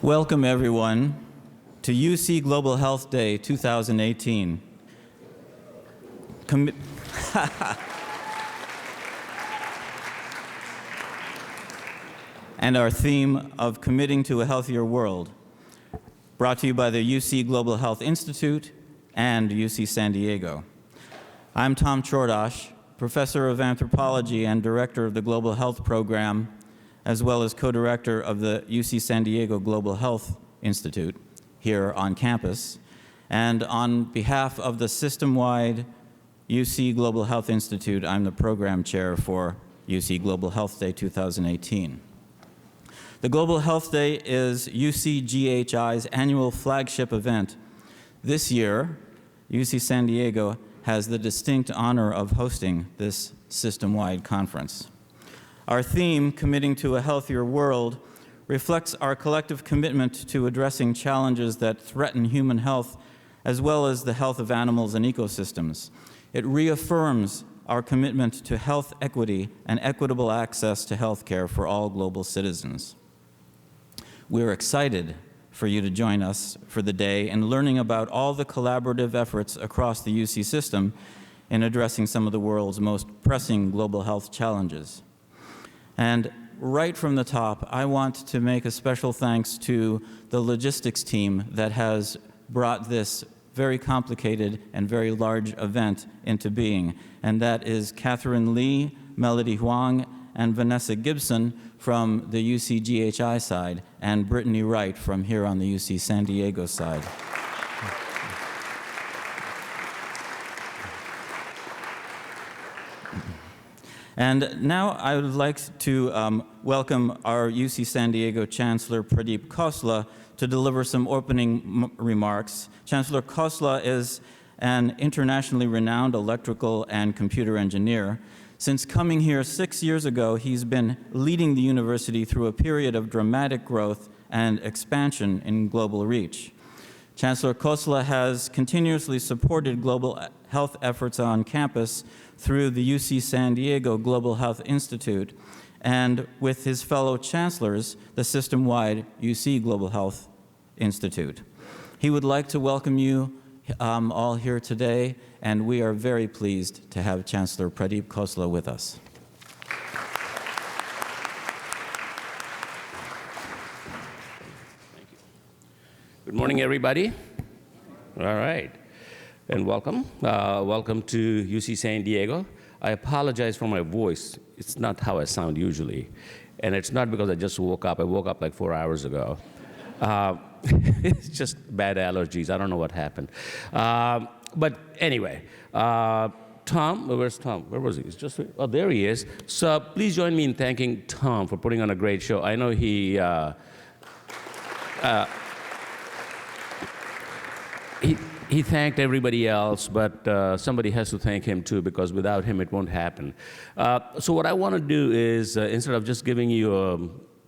Welcome, everyone, to UC Global Health Day 2018. And our theme of Committing to a Healthier World, brought to you by the UC Global Health Institute and UC San Diego. I'm Tom Csordas, Professor of Anthropology and Director of the Global Health Program, as well as co-director of the UC San Diego Global Health Institute here on campus. And on behalf of the system-wide UC Global Health Institute, I'm the program chair for UC Global Health Day 2018. The Global Health Day is UCGHI's annual flagship event. This year, UC San Diego has the distinct honor of hosting this system-wide conference. Our theme, Committing to a Healthier World, reflects our collective commitment to addressing challenges that threaten human health, as well as the health of animals and ecosystems. It reaffirms our commitment to health equity and equitable access to health care for all global citizens. We're excited for you to join us for the day and learning about all the collaborative efforts across the UC system in addressing some of the world's most pressing global health challenges. And right from the top, I want to make a special thanks to the logistics team that has brought this very complicated and very large event into being. And that is Catherine Lee, Melody Huang, and Vanessa Gibson from the UCGHI side, and Brittany Wright from here on the UC San Diego side. And now I would like to welcome our UC San Diego Chancellor, Pradeep Khosla, to deliver some opening remarks. Chancellor Khosla is an internationally renowned electrical and computer engineer. Since coming here 6 years ago, he's been leading the university through a period of dramatic growth and expansion in global reach. Chancellor Khosla has continuously supported global health efforts on campus through the UC San Diego Global Health Institute and with his fellow chancellors, the system-wide UC Global Health Institute. He would like to welcome you all here today, and we are very pleased to have Chancellor Pradeep Khosla with us. Thank you. Good morning, everybody. All right. And welcome. Welcome to UC San Diego. I apologize for my voice. It's not how I sound usually. And it's not because I just woke up. I woke up like 4 hours ago. It's just bad allergies. I don't know what happened. But anyway, Tom, where's Tom? Where was he? He's just, oh, there he is. So please join me in thanking Tom for putting on a great show. I know he thanked everybody else, but somebody has to thank him too, because without him it won't happen. So what I want to do is, instead of just giving you a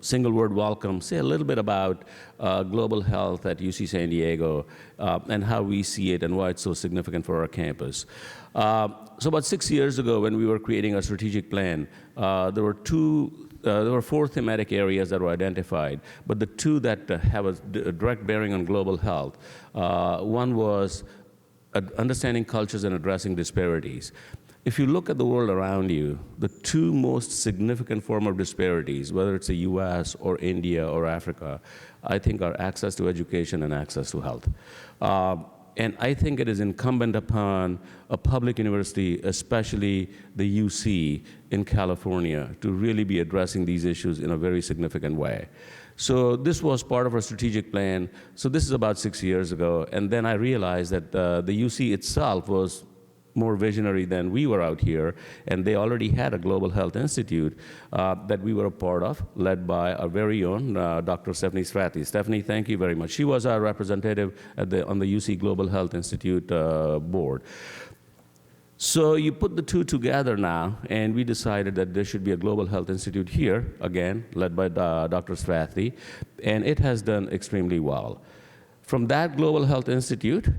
single word welcome, say a little bit about global health at UC San Diego and how we see it and why it's so significant for our campus. So about 6 years ago, when we were creating our strategic plan, there were 4 thematic areas that were identified, but the 2 that have a direct bearing on global health. One was understanding cultures and addressing disparities. If you look at the world around you, the 2 most significant form of disparities, whether it's the US or India or Africa, I think are access to education and access to health. And I think it is incumbent upon a public university, especially the UC in California, to really be addressing these issues in a very significant way. So this was part of our strategic plan. So this is about 6 years ago. And then I realized that the UC itself was more visionary than we were out here, and they already had a Global Health Institute that we were a part of, led by our very own Dr. Stephanie Strathy. Stephanie, thank you very much. She was our representative on the UC Global Health Institute board. So you put the 2 together now, and we decided that there should be a Global Health Institute here, again, led by Dr. Strathy, and it has done extremely well. From that Global Health Institute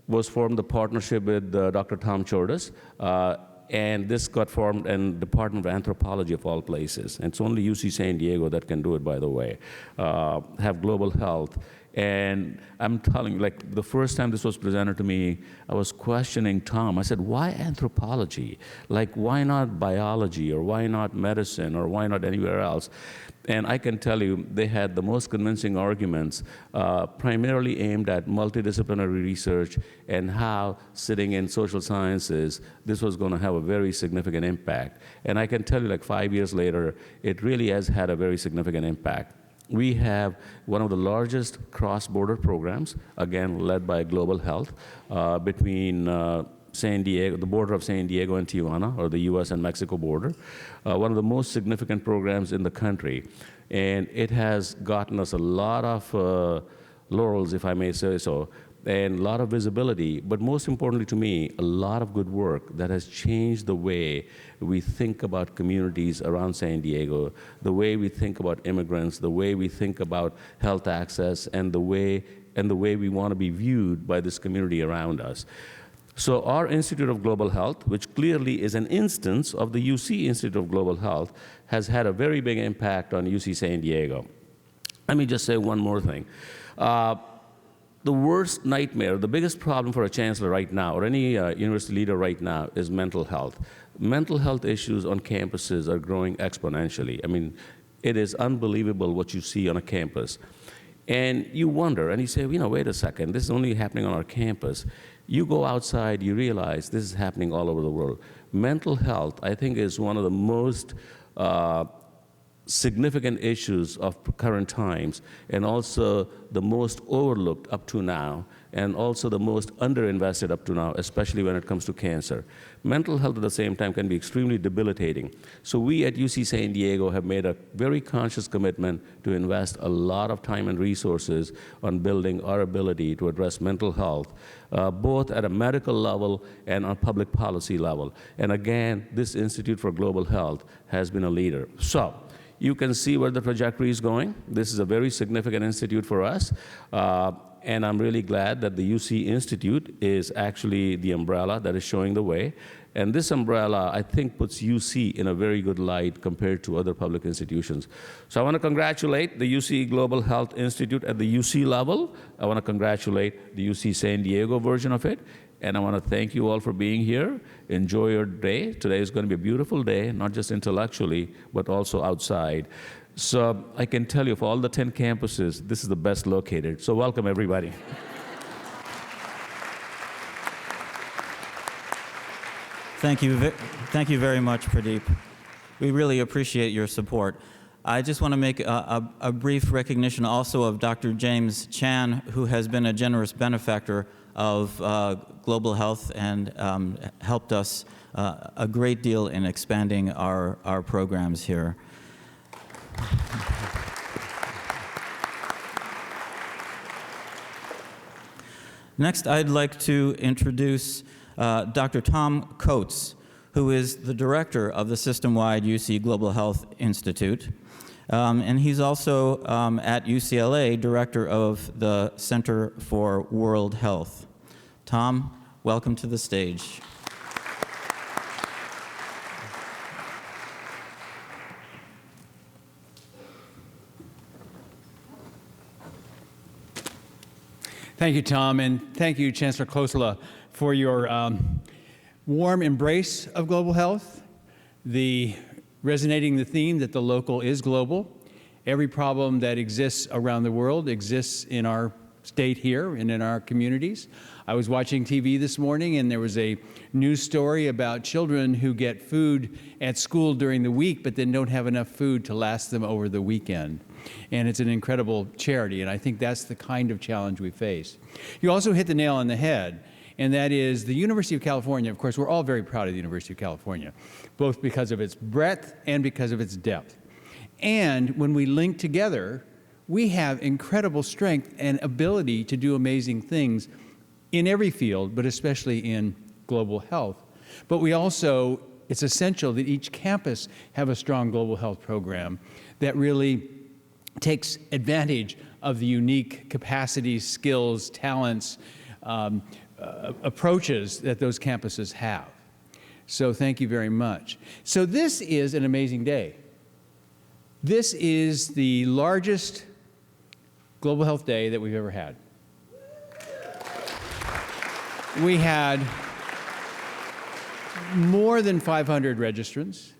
was formed the partnership with Dr. Tom Csordas, and this got formed in Department of Anthropology of all places. And it's only UC San Diego that can do it, by the way, have global health. And I'm telling you, like, the first time this was presented to me, I was questioning Tom. I said, why anthropology? Like, why not biology, or why not medicine, or why not anywhere else? And I can tell you, they had the most convincing arguments, primarily aimed at multidisciplinary research and how sitting in social sciences, this was going to have a very significant impact. And I can tell you, like 5 years later, it really has had a very significant impact. We have one of the largest cross-border programs, again, led by Global Health, between San Diego, the border of San Diego and Tijuana, or the US and Mexico border, one of the most significant programs in the country. And it has gotten us a lot of laurels, if I may say so, and a lot of visibility, but most importantly to me, a lot of good work that has changed the way we think about communities around San Diego, the way we think about immigrants, the way we think about health access, and the way we want to be viewed by this community around us. So our Institute of Global Health, which clearly is an instance of the UC Institute of Global Health, has had a very big impact on UC San Diego. Let me just say one more thing. The worst nightmare, the biggest problem for a chancellor right now, or any university leader right now, is mental health. Mental health issues on campuses are growing exponentially. I mean, it is unbelievable what you see on a campus. And you wonder, and you say, you know, wait a second, this is only happening on our campus. You go outside, you realize this is happening all over the world. Mental health, I think, is one of the most significant issues of current times, and also the most overlooked up to now, and also the most underinvested up to now, especially when it comes to cancer. Mental health at the same time can be extremely debilitating. So we at UC San Diego have made a very conscious commitment to invest a lot of time and resources on building our ability to address mental health, both at a medical level and on public policy level. And again, this Institute for Global Health has been a leader. So you can see where the trajectory is going. This is a very significant institute for us. And I'm really glad that the UC Institute is actually the umbrella that is showing the way. And this umbrella, I think, puts UC in a very good light compared to other public institutions. So I want to congratulate the UC Global Health Institute at the UC level. I want to congratulate the UC San Diego version of it. And I want to thank you all for being here. Enjoy your day. Today is going to be a beautiful day, not just intellectually, but also outside. So I can tell you, for all the 10 campuses, this is the best located. So welcome, everybody. Thank you very much, Pradeep. We really appreciate your support. I just want to make a brief recognition also of Dr. James Chan, who has been a generous benefactor of global health and helped us a great deal in expanding our programs here. Next, I'd like to introduce Dr. Tom Coates, who is the director of the system-wide UC Global Health Institute. And he's also at UCLA, director of the Center for World Health. Tom, welcome to the stage. Thank you, Tom, and thank you, Chancellor Khosla, for your warm embrace of global health, resonating the theme that the local is global. Every problem that exists around the world exists in our state here and in our communities. I was watching TV this morning, and there was a news story about children who get food at school during the week, but then don't have enough food to last them over the weekend. And it's an incredible charity, and I think that's the kind of challenge we face. You also hit the nail on the head, and that is the University of California. Of course, we're all very proud of the University of California, both because of its breadth and because of its depth. And when we link together, we have incredible strength and ability to do amazing things in every field, but especially in global health. But we also, it's essential that each campus have a strong global health program that really takes advantage of the unique capacities, skills, talents, approaches that those campuses have. So thank you very much. So this is an amazing day. This is the largest Global Health Day that we've ever had. We had more than 500 registrants.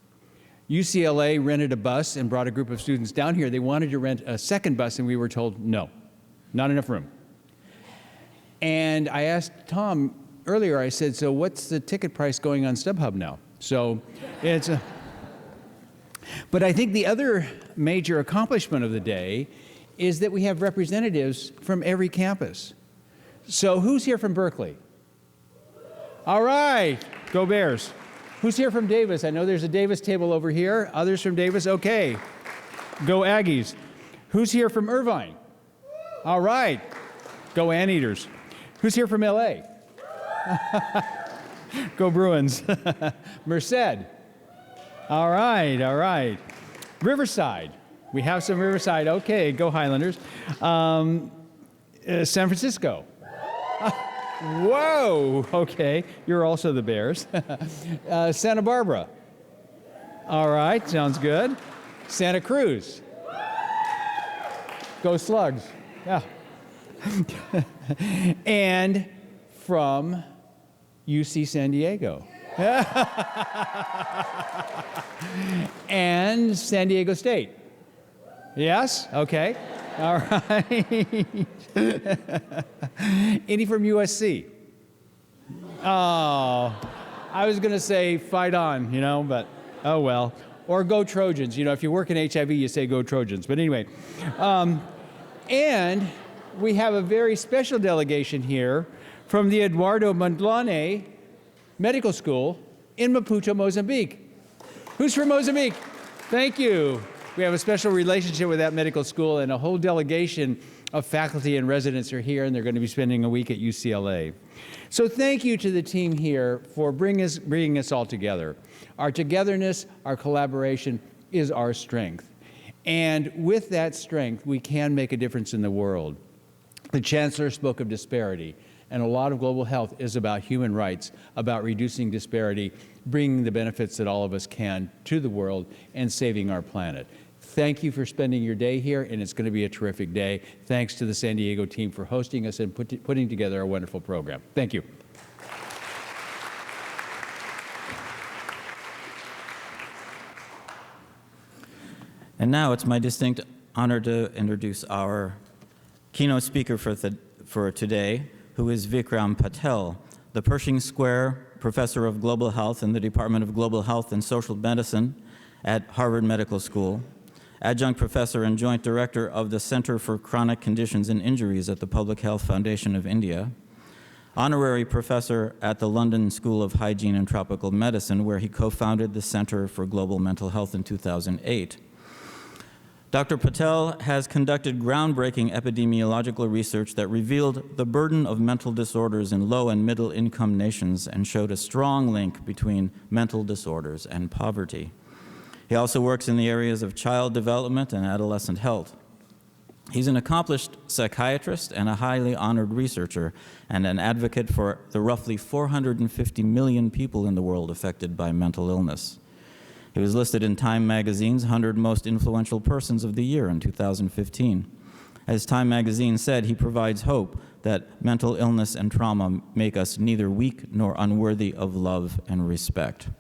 UCLA rented a bus and brought a group of students down here. They wanted to rent a second bus, and we were told, no, not enough room. And I asked Tom earlier, I said, so what's the ticket price going on StubHub now? So it's a... But I think the other major accomplishment of the day is that we have representatives from every campus. So who's here from Berkeley? All right, go Bears. Who's here from Davis? I know there's a Davis table over here. Others from Davis? Okay. Go Aggies. Who's here from Irvine? All right. Go Anteaters. Who's here from LA? Go Bruins. Merced. All right, all right. Riverside. We have some Riverside. Okay, go Highlanders. San Francisco. Whoa, okay. You're also the Bears. Santa Barbara. All right, sounds good. Santa Cruz. Go Slugs. Yeah. And from UC San Diego. And San Diego State. Yes? Okay. All right. Any from USC? Oh, I was going to say fight on, but oh well. Or go Trojans. If you work in HIV, you say go Trojans. But anyway. And we have a very special delegation here from the Eduardo Mondlane Medical School in Maputo, Mozambique. Who's from Mozambique? Thank you. We have a special relationship with that medical school, and a whole delegation of faculty and residents are here, and they're going to be spending a week at UCLA. So thank you to the team here for bringing us all together. Our togetherness, our collaboration is our strength. And with that strength, we can make a difference in the world. The Chancellor spoke of disparity, and a lot of global health is about human rights, about reducing disparity, bringing the benefits that all of us can to the world, and saving our planet. Thank you for spending your day here, and it's going to be a terrific day. Thanks to the San Diego team for hosting us and putting together a wonderful program. Thank you. And now it's my distinct honor to introduce our keynote speaker for today, who is Vikram Patel, the Pershing Square Professor of Global Health in the Department of Global Health and Social Medicine at Harvard Medical School, Adjunct Professor and Joint Director of the Center for Chronic Conditions and Injuries at the Public Health Foundation of India, Honorary Professor at the London School of Hygiene and Tropical Medicine, where he co-founded the Center for Global Mental Health in 2008. Dr. Patel has conducted groundbreaking epidemiological research that revealed the burden of mental disorders in low and middle income nations and showed a strong link between mental disorders and poverty. He also works in the areas of child development and adolescent health. He's an accomplished psychiatrist and a highly honored researcher and an advocate for the roughly 450 million people in the world affected by mental illness. He was listed in Time Magazine's 100 Most Influential Persons of the Year in 2015. As Time Magazine said, he provides hope that mental illness and trauma make us neither weak nor unworthy of love and respect.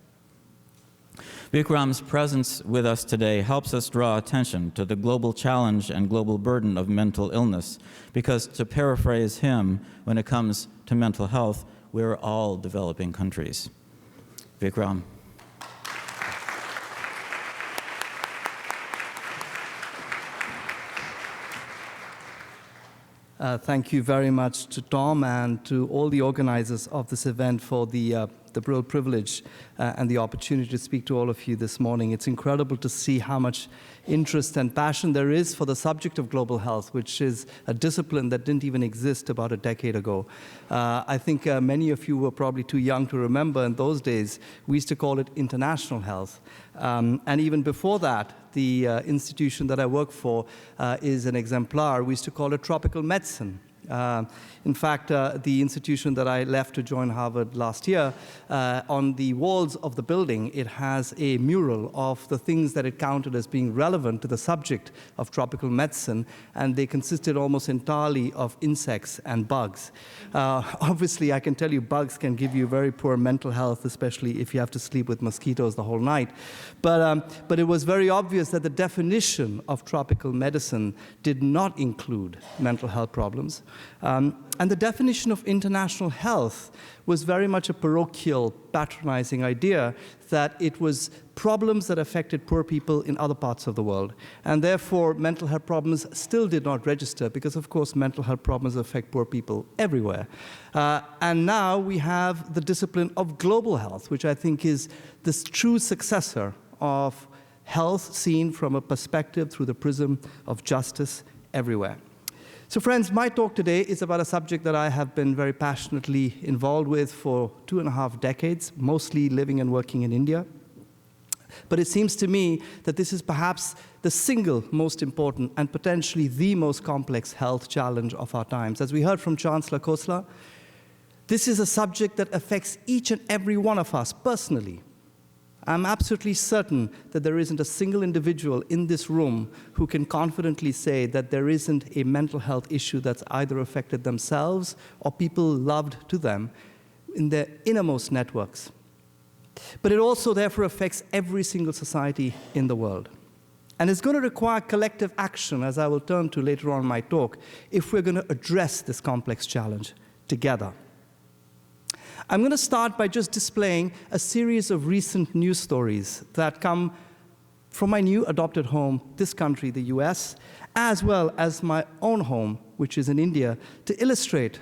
Vikram's presence with us today helps us draw attention to the global challenge and global burden of mental illness, because, to paraphrase him, when it comes to mental health, we're all developing countries. Vikram. Thank you very much to Tom and to all the organizers of this event for the real privilege and the opportunity to speak to all of you this morning. It's incredible to see how much interest and passion there is for the subject of global health, which is a discipline that didn't even exist about a decade ago. I think many of you were probably too young to remember in those days, we used to call it international health. And even before that, the institution that I work for is an exemplar. We used to call it tropical medicine. In fact, the institution that I left to join Harvard last year, on the walls of the building, it has a mural of the things that it counted as being relevant to the subject of tropical medicine, and they consisted almost entirely of insects and bugs. Obviously, I can tell you bugs can give you very poor mental health, especially if you have to sleep with mosquitoes the whole night. But it was very obvious that the definition of tropical medicine did not include mental health problems. And the definition of international health was very much a parochial, patronizing idea that it was problems that affected poor people in other parts of the world. And therefore, mental health problems still did not register because, of course, mental health problems affect poor people everywhere. And now we have the discipline of global health, which I think is this true successor of health seen from a perspective through the prism of justice everywhere. So friends, my talk today is about a subject that I have been very passionately involved with for 2.5 decades, mostly living and working in India. But it seems to me that this is perhaps the single most important and potentially the most complex health challenge of our times. As we heard from Chancellor Khosla, this is a subject that affects each and every one of us personally. I'm absolutely certain that there isn't a single individual in this room who can confidently say that there isn't a mental health issue that's either affected themselves or people loved to them in their innermost networks. But it also therefore affects every single society in the world. And it's going to require collective action, as I will turn to later on in my talk, if we're going to address this complex challenge together. I'm going to start by just displaying a series of recent news stories that come from my new adopted home, this country, the US, as well as my own home, which is in India, to illustrate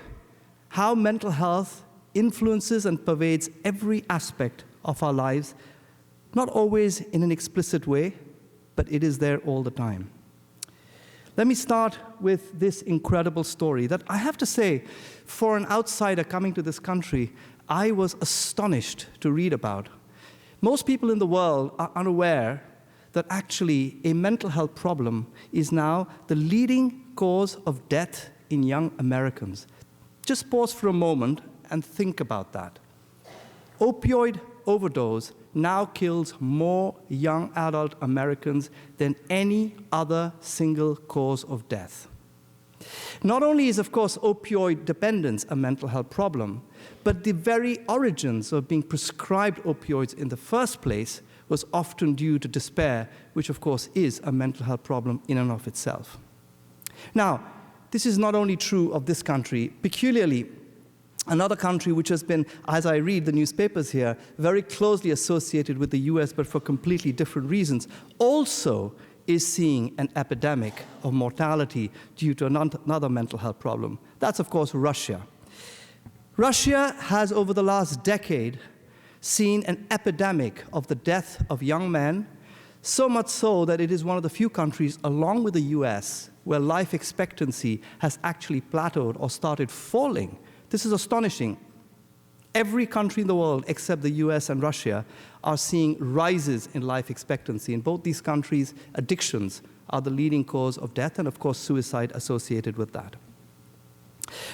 how mental health influences and pervades every aspect of our lives, not always in an explicit way, but it is there all the time. Let me start with this incredible story that I have to say, for an outsider coming to this country, I was astonished to read about. Most people in the world are unaware that actually a mental health problem is now the leading cause of death in young Americans. Just pause for a moment and think about that. Opioid overdose now kills more young adult Americans than any other single cause of death. Not only is, of course, opioid dependence a mental health problem, but the very origins of being prescribed opioids in the first place was often due to despair, which, of course, is a mental health problem in and of itself. Now, this is not only true of this country. Peculiarly, another country which has been, as I read the newspapers here, very closely associated with the US, but for completely different reasons, also is seeing an epidemic of mortality due to another mental health problem. That's, of course, Russia. Russia has, over the last decade, seen an epidemic of the death of young men, so much so that it is one of the few countries, along with the US, where life expectancy has actually plateaued or started falling. This is astonishing. Every country in the world, except the US and Russia, are seeing rises in life expectancy. In both these countries, addictions are the leading cause of death, and of course, suicide associated with that.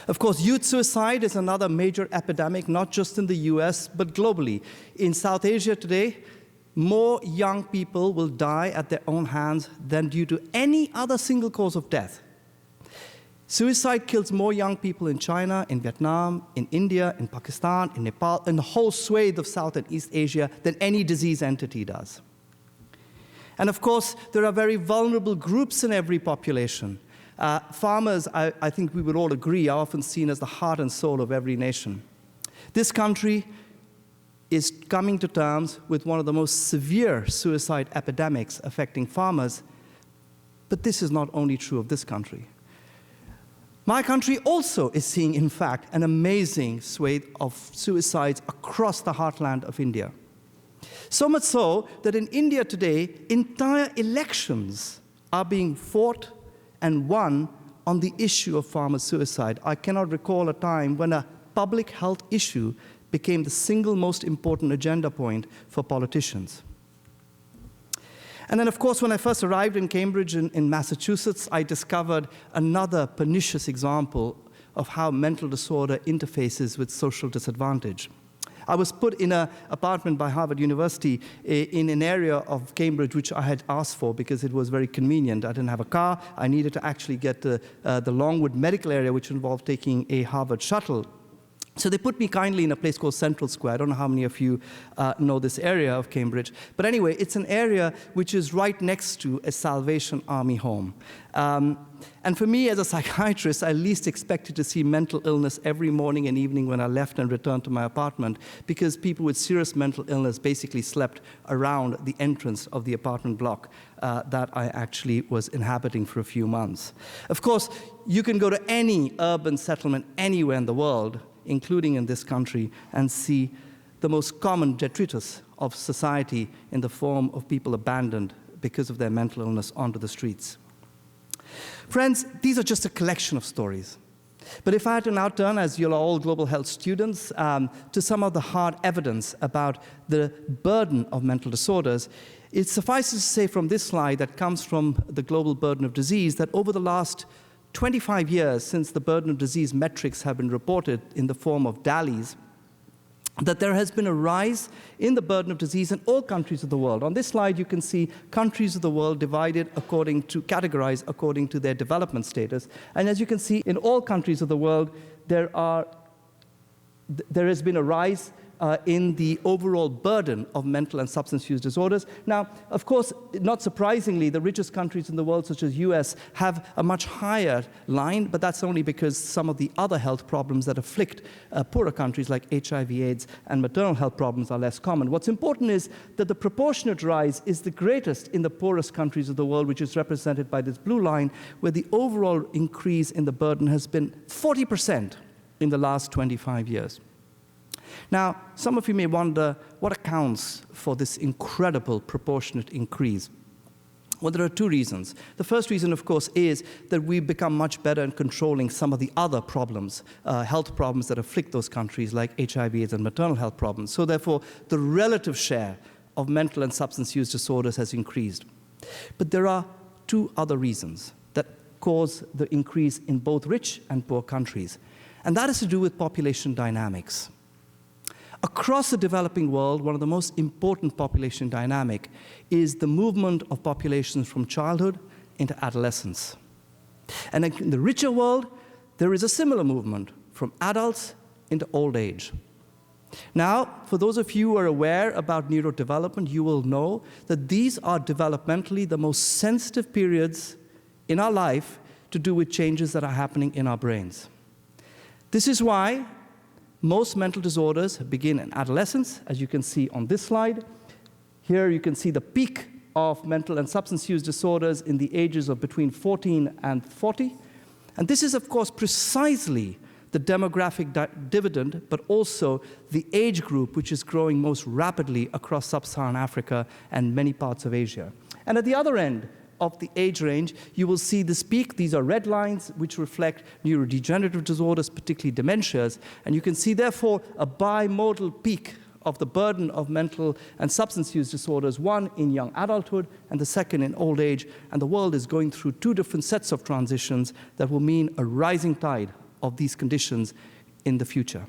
Of course, youth suicide is another major epidemic, not just in the US, but globally. In South Asia today, more young people will die at their own hands than due to any other single cause of death. Suicide kills more young people in China, in Vietnam, in India, in Pakistan, in Nepal, in the whole swathe of South and East Asia than any disease entity does. And of course, there are very vulnerable groups in every population. Farmers, I think we would all agree, are often seen as the heart and soul of every nation. This country is coming to terms with one of the most severe suicide epidemics affecting farmers, but this is not only true of this country. My country also is seeing, in fact, an amazing swathe of suicides across the heartland of India. So much so that in India today, entire elections are being fought and won on the issue of farmer suicide. I cannot recall a time when a public health issue became the single most important agenda point for politicians. And then, of course, when I first arrived in Cambridge in Massachusetts, I discovered another pernicious example of how mental disorder interfaces with social disadvantage. I was put in an apartment by Harvard University in an area of Cambridge which I had asked for because it was very convenient. I didn't have a car. I needed to actually get to the Longwood medical area, which involved taking a Harvard shuttle. So they put me kindly in a place called Central Square. I don't know how many of you know this area of Cambridge. But anyway, it's an area which is right next to a Salvation Army home. And for me, as a psychiatrist, I least expected to see mental illness every morning and evening when I left and returned to my apartment, because people with serious mental illness basically slept around the entrance of the apartment block that I actually was inhabiting for a few months. Of course, you can go to any urban settlement anywhere in the world, including in this country, and see the most common detritus of society in the form of people abandoned because of their mental illness onto the streets. Friends, these are just a collection of stories. But if I had to now turn, as you're all global health students, to some of the hard evidence about the burden of mental disorders, it suffices to say from this slide that comes from the global burden of disease that over the last 25 years since the burden of disease metrics have been reported in the form of DALYs, that there has been a rise in the burden of disease in all countries of the world. On this slide, you can see countries of the world divided categorized according to their development status. And as you can see, in all countries of the world, there has been a rise in the overall burden of mental and substance use disorders. Now, of course, not surprisingly, the richest countries in the world, such as US, have a much higher line, but that's only because some of the other health problems that afflict poorer countries like HIV/AIDS and maternal health problems are less common. What's important is that the proportionate rise is the greatest in the poorest countries of the world, which is represented by this blue line, where the overall increase in the burden has been 40% in the last 25 years. Now, some of you may wonder what accounts for this incredible proportionate increase. Well, there are two reasons. The first reason, of course, is that we've become much better in controlling some of the other problems, health problems that afflict those countries, like HIV/AIDS and maternal health problems. So therefore, the relative share of mental and substance use disorders has increased. But there are two other reasons that cause the increase in both rich and poor countries. And that is to do with population dynamics. Across the developing world, one of the most important population dynamic is the movement of populations from childhood into adolescence. And in the richer world, there is a similar movement from adults into old age. Now, for those of you who are aware about neurodevelopment, you will know that these are developmentally the most sensitive periods in our life to do with changes that are happening in our brains. This is why most mental disorders begin in adolescence, as you can see on this slide. Here you can see the peak of mental and substance use disorders in the ages of between 14 and 40. And this is, of course, precisely the demographic dividend, but also the age group which is growing most rapidly across sub-Saharan Africa and many parts of Asia. And at the other end of the age range, you will see this peak. These are red lines, which reflect neurodegenerative disorders, particularly dementias. And you can see, therefore, a bimodal peak of the burden of mental and substance use disorders, one in young adulthood and the second in old age. And the world is going through two different sets of transitions that will mean a rising tide of these conditions in the future.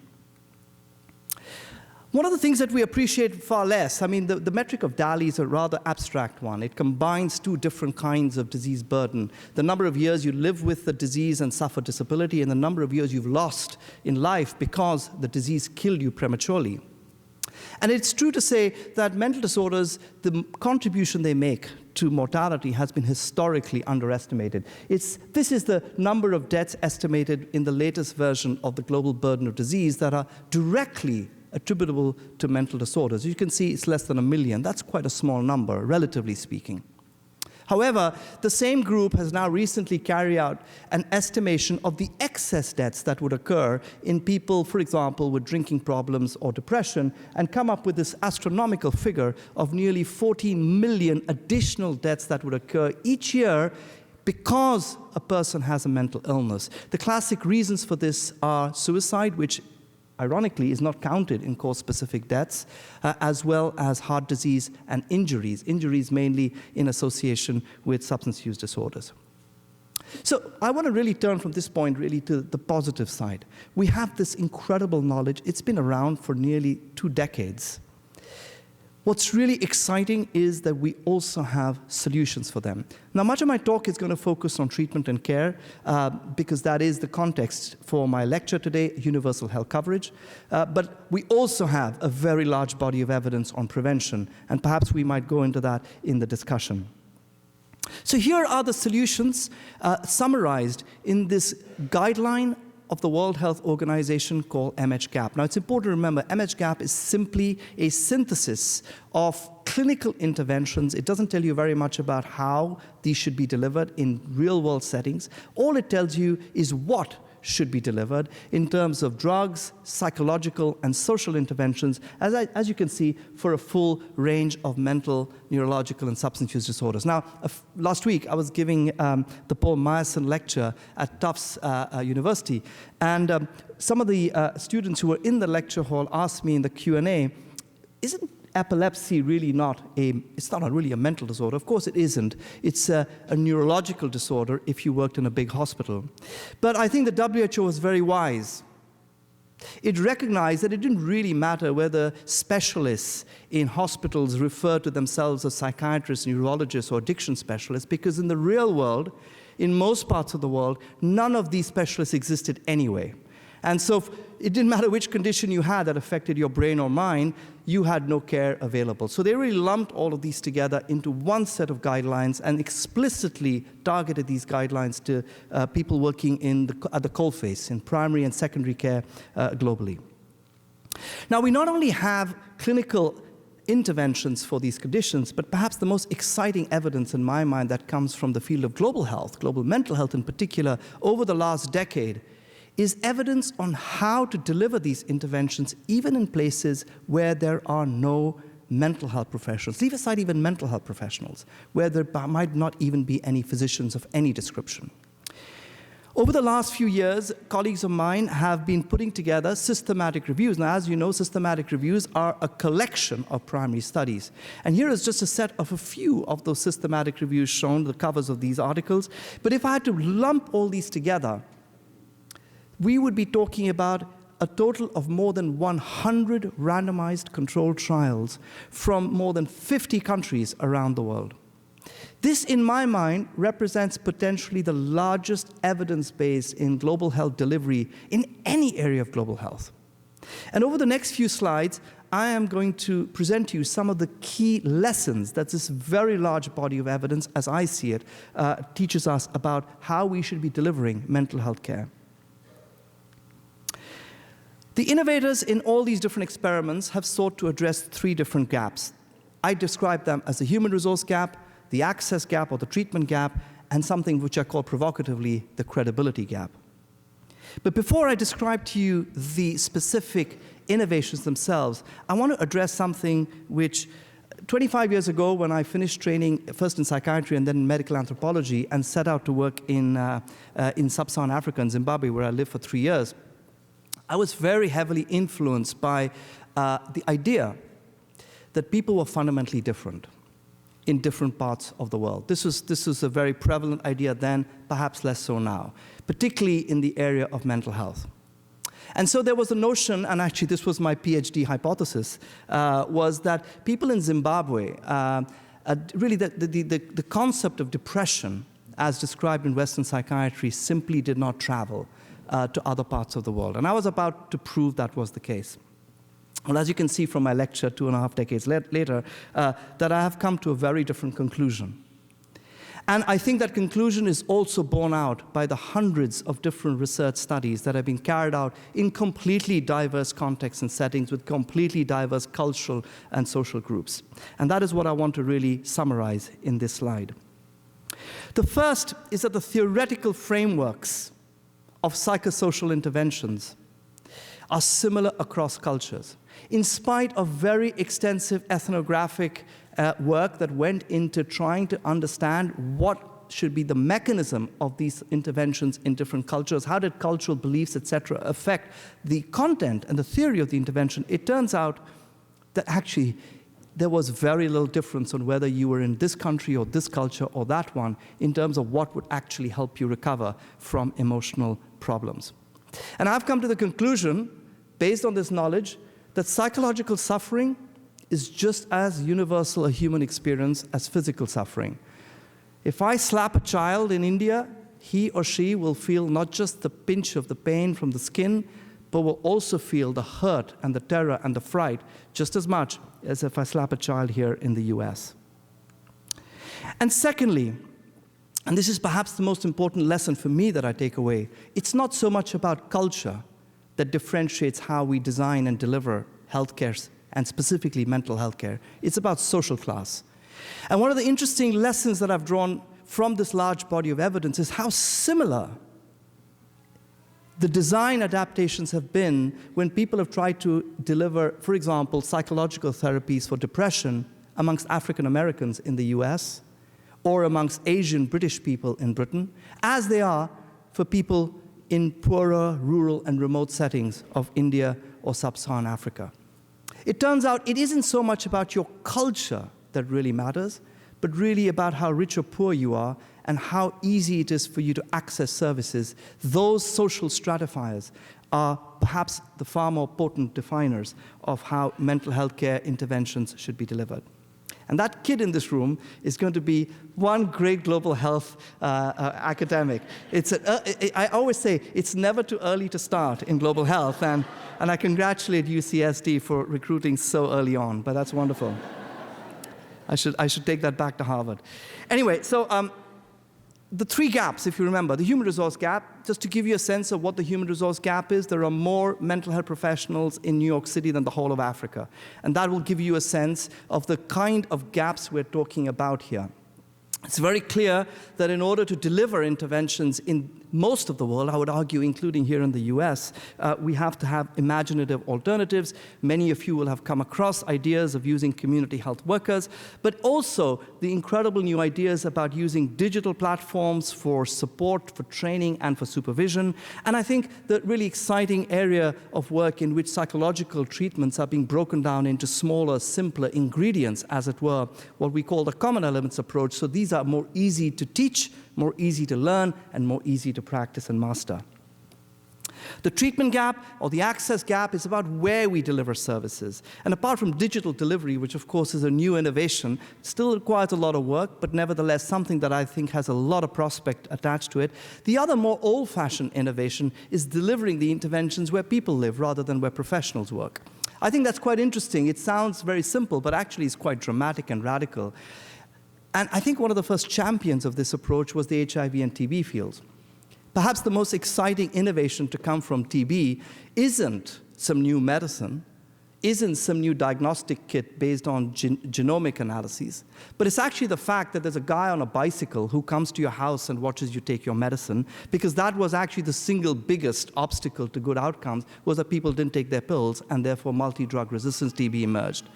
One of the things that we appreciate far less, the metric of DALY is a rather abstract one. It combines two different kinds of disease burden: the number of years you live with the disease and suffer disability, and the number of years you've lost in life because the disease killed you prematurely. And it's true to say that mental disorders, the contribution they make to mortality has been historically underestimated. This is the number of deaths estimated in the latest version of the global burden of disease that are directly attributable to mental disorders. You can see it's less than 1 million. That's quite a small number, relatively speaking. However, the same group has now recently carried out an estimation of the excess deaths that would occur in people, for example, with drinking problems or depression, and come up with this astronomical figure of nearly 14 million additional deaths that would occur each year because a person has a mental illness. The classic reasons for this are suicide, which ironically is not counted in cause-specific deaths, as well as heart disease and injuries mainly in association with substance use disorders. So I want to really turn from this point really to the positive side. We have this incredible knowledge. It's been around for nearly 2 decades. What's really exciting is that we also have solutions for them. Now, much of my talk is going to focus on treatment and care because that is the context for my lecture today, universal health coverage. But we also have a very large body of evidence on prevention, and perhaps we might go into that in the discussion. So here are the solutions summarized in this guideline of the World Health Organization called MHGAP. Now, it's important to remember, MHGAP is simply a synthesis of clinical interventions. It doesn't tell you very much about how these should be delivered in real-world settings. All it tells you is what should be delivered in terms of drugs, psychological, and social interventions, as you can see, for a full range of mental, neurological, and substance use disorders. Now, last week, I was giving the Paul Meyerson lecture at Tufts University, and some of the students who were in the lecture hall asked me in the Q&A, isn't epilepsy really it's not really a mental disorder? Of course it isn't. It's a neurological disorder if you worked in a big hospital. But I think the WHO was very wise. It recognized that it didn't really matter whether specialists in hospitals refer to themselves as psychiatrists, neurologists, or addiction specialists, because in the real world, in most parts of the world, none of these specialists existed anyway. And so it didn't matter which condition you had that affected your brain or mind, you had no care available. So they really lumped all of these together into one set of guidelines and explicitly targeted these guidelines to people working at the coalface, in primary and secondary care globally. Now, we not only have clinical interventions for these conditions, but perhaps the most exciting evidence in my mind that comes from the field of global health, global mental health in particular, over the last decade, is evidence on how to deliver these interventions even in places where there are no mental health professionals. Leave aside even mental health professionals, where there might not even be any physicians of any description. Over the last few years, colleagues of mine have been putting together systematic reviews. Now, as you know, systematic reviews are a collection of primary studies. And here is just a set of a few of those systematic reviews shown, the covers of these articles. But if I had to lump all these together, we would be talking about a total of more than 100 randomized controlled trials from more than 50 countries around the world. This, in my mind, represents potentially the largest evidence base in global health delivery in any area of global health. And over the next few slides, I am going to present to you some of the key lessons that this very large body of evidence, as I see it, teaches us about how we should be delivering mental health care. The innovators in all these different experiments have sought to address 3 different gaps. I describe them as the human resource gap, the access gap or the treatment gap, and something which I call provocatively the credibility gap. But before I describe to you the specific innovations themselves, I want to address something which 25 years ago, when I finished training first in psychiatry and then in medical anthropology and set out to work in sub-Saharan Africa, in Zimbabwe, where I lived for 3 years, I was very heavily influenced by the idea that people were fundamentally different in different parts of the world. This was a very prevalent idea then, perhaps less so now, particularly in the area of mental health. And so there was a notion, and actually this was my PhD hypothesis, was that people in Zimbabwe, really the concept of depression as described in Western psychiatry simply did not travel to other parts of the world. And I was about to prove that was the case. Well, as you can see from my lecture 2.5 decades later, that I have come to a very different conclusion. And I think that conclusion is also borne out by the hundreds of different research studies that have been carried out in completely diverse contexts and settings with completely diverse cultural and social groups. And that is what I want to really summarize in this slide. The first is that the theoretical frameworks of psychosocial interventions are similar across cultures. In spite of very extensive ethnographic work that went into trying to understand what should be the mechanism of these interventions in different cultures, how did cultural beliefs, etc., affect the content and the theory of the intervention, it turns out that actually there was very little difference on whether you were in this country or this culture or that one in terms of what would actually help you recover from emotional problems. And I've come to the conclusion, based on this knowledge, that psychological suffering is just as universal a human experience as physical suffering. If I slap a child in India, he or she will feel not just the pinch of the pain from the skin, but will also feel the hurt and the terror and the fright just as much as if I slap a child here in the US. And secondly, and this is perhaps the most important lesson for me that I take away, it's not so much about culture that differentiates how we design and deliver healthcare, and specifically mental health care. It's about social class. And one of the interesting lessons that I've drawn from this large body of evidence is how similar the design adaptations have been when people have tried to deliver, for example, psychological therapies for depression amongst African Americans in the US or amongst Asian British people in Britain, as they are for people in poorer, rural, and remote settings of India or sub-Saharan Africa. It turns out it isn't so much about your culture that really matters, but really about how rich or poor you are and how easy it is for you to access services. Those social stratifiers are perhaps the far more potent definers of how mental health care interventions should be delivered. And that kid in this room is going to be one great global health academic. I always say it's never too early to start in global health, and I congratulate UCSD for recruiting so early on, but that's wonderful. I should take that back to Harvard. Anyway, so the three gaps, if you remember, the human resource gap, just to give you a sense of what the human resource gap is, there are more mental health professionals in New York City than the whole of Africa. And that will give you a sense of the kind of gaps we're talking about here. It's very clear that in order to deliver interventions in most of the world, I would argue, including here in the US, we have to have imaginative alternatives. Many of you will have come across ideas of using community health workers, but also the incredible new ideas about using digital platforms for support, for training, and for supervision. And I think the really exciting area of work in which psychological treatments are being broken down into smaller, simpler ingredients, as it were, what we call the common elements approach. So these are more easy to teach, more easy to learn, and more easy to practice and master. The treatment gap or the access gap is about where we deliver services. And apart from digital delivery, which of course is a new innovation, still requires a lot of work, but nevertheless something that I think has a lot of prospect attached to it. The other more old-fashioned innovation is delivering the interventions where people live rather than where professionals work. I think that's quite interesting. It sounds very simple, but actually it's quite dramatic and radical. And I think one of the first champions of this approach was the HIV and TB fields. Perhaps the most exciting innovation to come from TB isn't some new medicine, isn't some new diagnostic kit based on genomic analyses, but it's actually the fact that there's a guy on a bicycle who comes to your house and watches you take your medicine, because that was actually the single biggest obstacle to good outcomes, was that people didn't take their pills, and therefore multi-drug resistance TB emerged.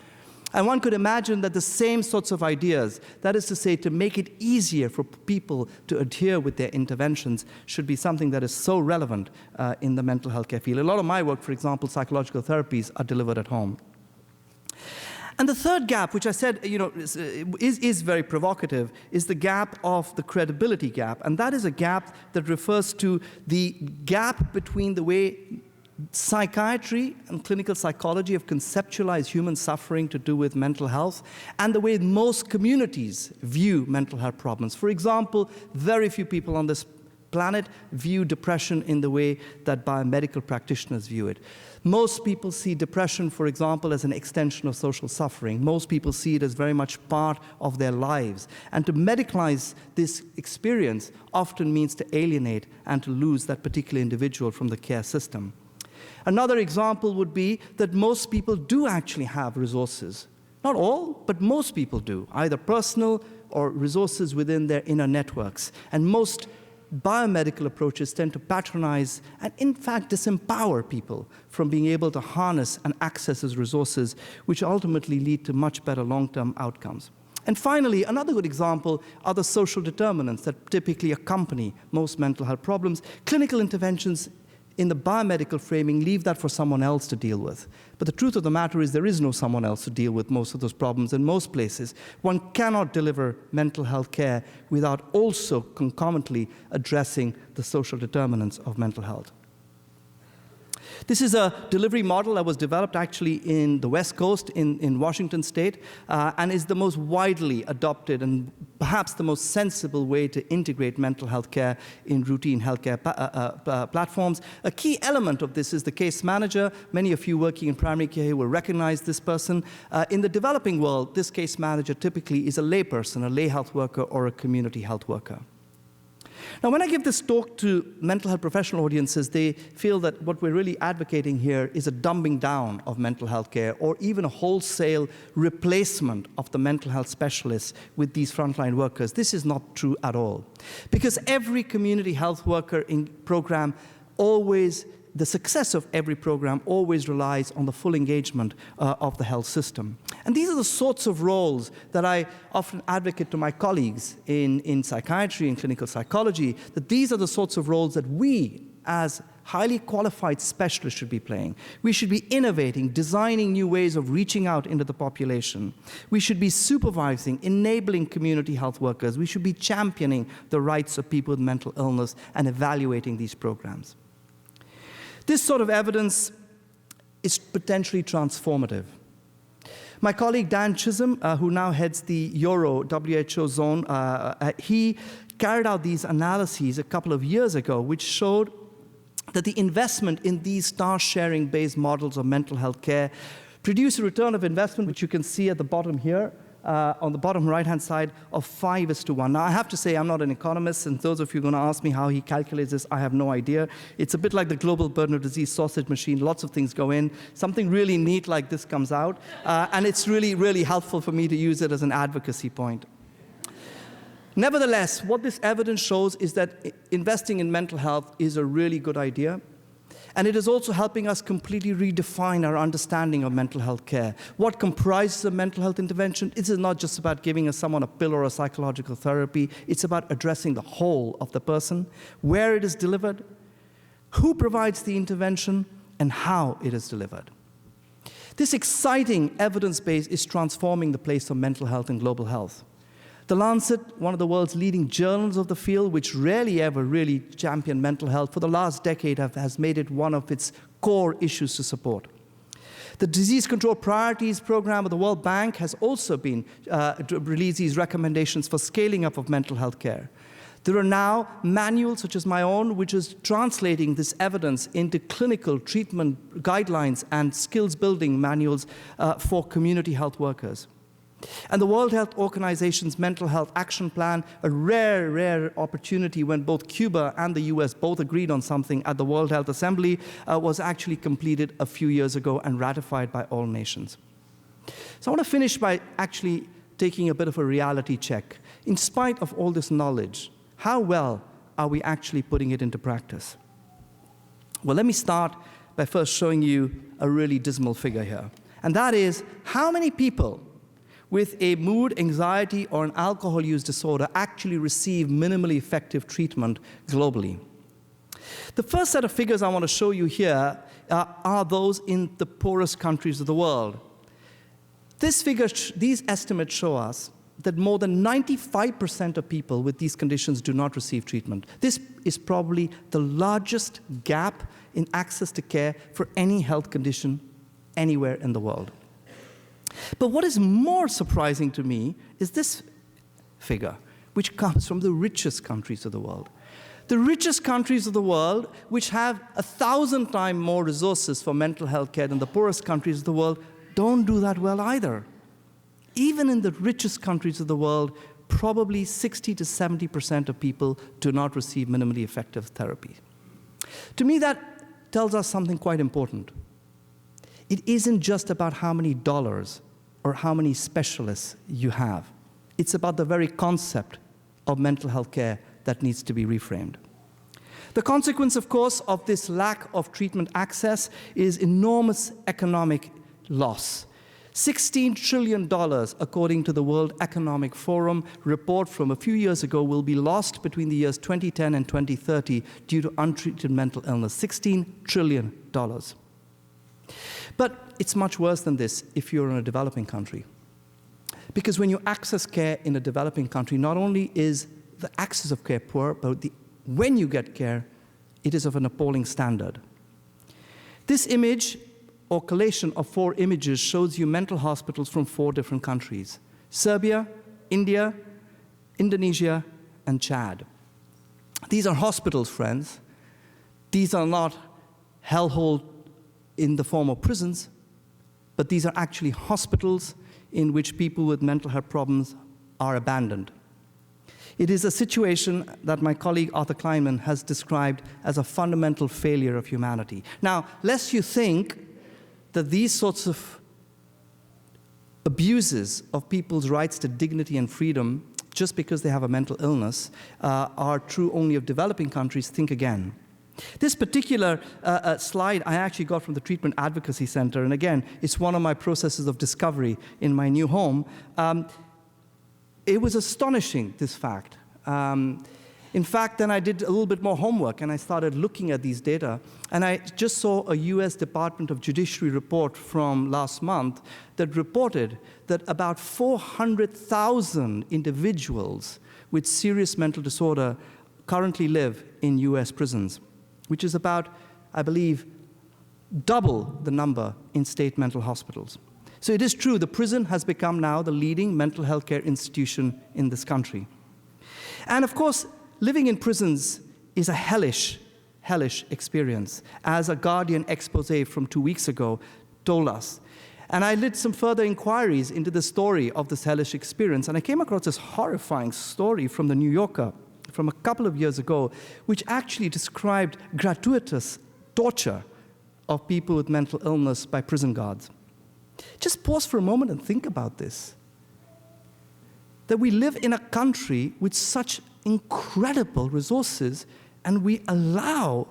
And one could imagine that the same sorts of ideas, that is to say, to make it easier for people to adhere with their interventions, should be something that is so relevant in the mental health care field. A lot of my work, for example, psychological therapies, are delivered at home. And the third gap, which I said is very provocative, is the gap of the credibility gap. And that is a gap that refers to the gap between the way psychiatry and clinical psychology have conceptualized human suffering to do with mental health and the way most communities view mental health problems. For example, very few people on this planet view depression in the way that biomedical practitioners view it. Most people see depression, for example, as an extension of social suffering. Most people see it as very much part of their lives. And to medicalize this experience often means to alienate and to lose that particular individual from the care system. Another example would be that most people do actually have resources. Not all, but most people do, either personal or resources within their inner networks. And most biomedical approaches tend to patronize and, in fact, disempower people from being able to harness and access those resources, which ultimately lead to much better long-term outcomes. And finally, another good example are the social determinants that typically accompany most mental health problems. Clinical interventions in the biomedical framing, leave that for someone else to deal with. But the truth of the matter is there is no someone else to deal with most of those problems in most places. One cannot deliver mental health care without also concomitantly addressing the social determinants of mental health. This is a delivery model that was developed actually in the West Coast in Washington State and is the most widely adopted and perhaps the most sensible way to integrate mental health care in routine healthcare platforms. A key element of this is the case manager. Many of you working in primary care will recognize this person. In the developing world, this case manager typically is a layperson, a lay health worker, or a community health worker. Now, when I give this talk to mental health professional audiences, they feel that what we're really advocating here is a dumbing down of mental health care or even a wholesale replacement of the mental health specialists with these frontline workers. This is not true at all. Because every community health worker program the success of every program always relies on the full engagement of the health system. And these are the sorts of roles that I often advocate to my colleagues in psychiatry and clinical psychology, that these are the sorts of roles that we, as highly qualified specialists, should be playing. We should be innovating, designing new ways of reaching out into the population. We should be supervising, enabling community health workers. We should be championing the rights of people with mental illness and evaluating these programs. This sort of evidence is potentially transformative. My colleague Dan Chisholm, who now heads the Euro WHO zone, he carried out these analyses a couple of years ago, which showed that the investment in these star-sharing-based models of mental health care produced a return of investment, which you can see at the bottom here, on the bottom right-hand side, of 5:1. Now, I have to say I'm not an economist, and those of you are going to ask me how he calculates this, I have no idea. It's a bit like the global burden of disease sausage machine. Lots of things go in. Something really neat like this comes out, and it's really, really helpful for me to use it as an advocacy point. Nevertheless, what this evidence shows is that investing in mental health is a really good idea. And it is also helping us completely redefine our understanding of mental health care. What comprises a mental health intervention? It is not just about giving someone a pill or a psychological therapy. It's about addressing the whole of the person, where it is delivered, who provides the intervention, and how it is delivered. This exciting evidence base is transforming the place of mental health in global health. The Lancet, one of the world's leading journals of the field, which rarely ever really championed mental health, for the last decade has made it one of its core issues to support. The Disease Control Priorities Program of the World Bank has also been released these recommendations for scaling up of mental health care. There are now manuals, such as my own, which is translating this evidence into clinical treatment guidelines and skills-building manuals for community health workers. And the World Health Organization's Mental Health Action Plan, a rare opportunity when both Cuba and the US both agreed on something at the World Health Assembly, was actually completed a few years ago and ratified by all nations. So I want to finish by actually taking a bit of a reality check. In spite of all this knowledge, how well are we actually putting it into practice? Well, let me start by first showing you a really dismal figure here. And that is how many people with a mood, anxiety, or an alcohol use disorder actually receive minimally effective treatment globally. The first set of figures I want to show you here are those in the poorest countries of the world. These estimates show us that more than 95% of people with these conditions do not receive treatment. This is probably the largest gap in access to care for any health condition anywhere in the world. But what is more surprising to me is this figure, which comes from the richest countries of the world. The richest countries of the world, which have 1,000 times more resources for mental health care than the poorest countries of the world, don't do that well either. Even in the richest countries of the world, probably 60 to 70% of people do not receive minimally effective therapy. To me, that tells us something quite important. It isn't just about how many dollars or how many specialists you have. It's about the very concept of mental health care that needs to be reframed. The consequence, of course, of this lack of treatment access is enormous economic loss. $16 trillion, according to the World Economic Forum report from a few years ago, will be lost between the years 2010 and 2030 due to untreated mental illness. $16 trillion. But it's much worse than this if you're in a developing country. Because when you access care in a developing country, not only is the access of care poor, but when you get care, it is of an appalling standard. This image, or collation of 4 images, shows you mental hospitals from 4 different countries: Serbia, India, Indonesia, and Chad. These are hospitals, friends. These are not hellhole in the form of prisons, but these are actually hospitals in which people with mental health problems are abandoned. It is a situation that my colleague Arthur Kleinman has described as a fundamental failure of humanity. Now, lest you think that these sorts of abuses of people's rights to dignity and freedom, just because they have a mental illness, are true only of developing countries, think again. This particular slide I actually got from the Treatment Advocacy Center, and again, it's one of my processes of discovery in my new home. It was astonishing, this fact. In fact, then I did a little bit more homework, and I started looking at these data, and I just saw a US Department of Judiciary report from last month that reported that about 400,000 individuals with serious mental disorder currently live in US prisons, which is about, I believe, double the number in state mental hospitals. So it is true, the prison has become now the leading mental health care institution in this country. And of course, living in prisons is a hellish experience, as a Guardian expose from 2 weeks ago told us. And I did some further inquiries into the story of this hellish experience, and I came across this horrifying story from the New Yorker from a couple of years ago, which actually described gratuitous torture of people with mental illness by prison guards. Just pause for a moment and think about this. That we live in a country with such incredible resources, and we allow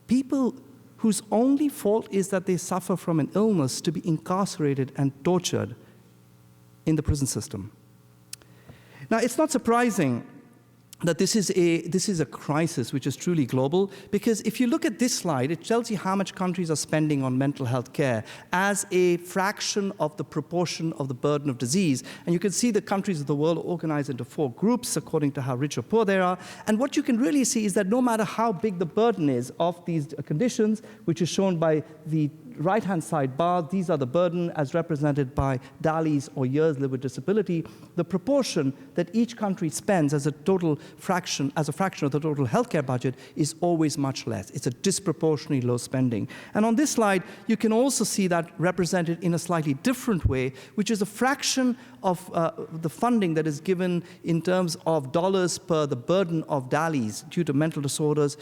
people whose only fault is that they suffer from an illness to be incarcerated and tortured in the prison system. Now, it's not surprising that this is a crisis which is truly global, because if you look at this slide, it tells you how much countries are spending on mental health care as a fraction of the proportion of the burden of disease. And you can see the countries of the world are organized into 4 groups according to how rich or poor they are. And what you can really see is that no matter how big the burden is of these conditions, which is shown by the right-hand side bar, these are the burden as represented by DALYs or years lived with disability, the proportion that each country spends as a fraction of the total healthcare budget is always much less. It's a disproportionately low spending. And on this slide, you can also see that represented in a slightly different way, which is a fraction of the funding that is given in terms of dollars per the burden of DALYs due to mental disorders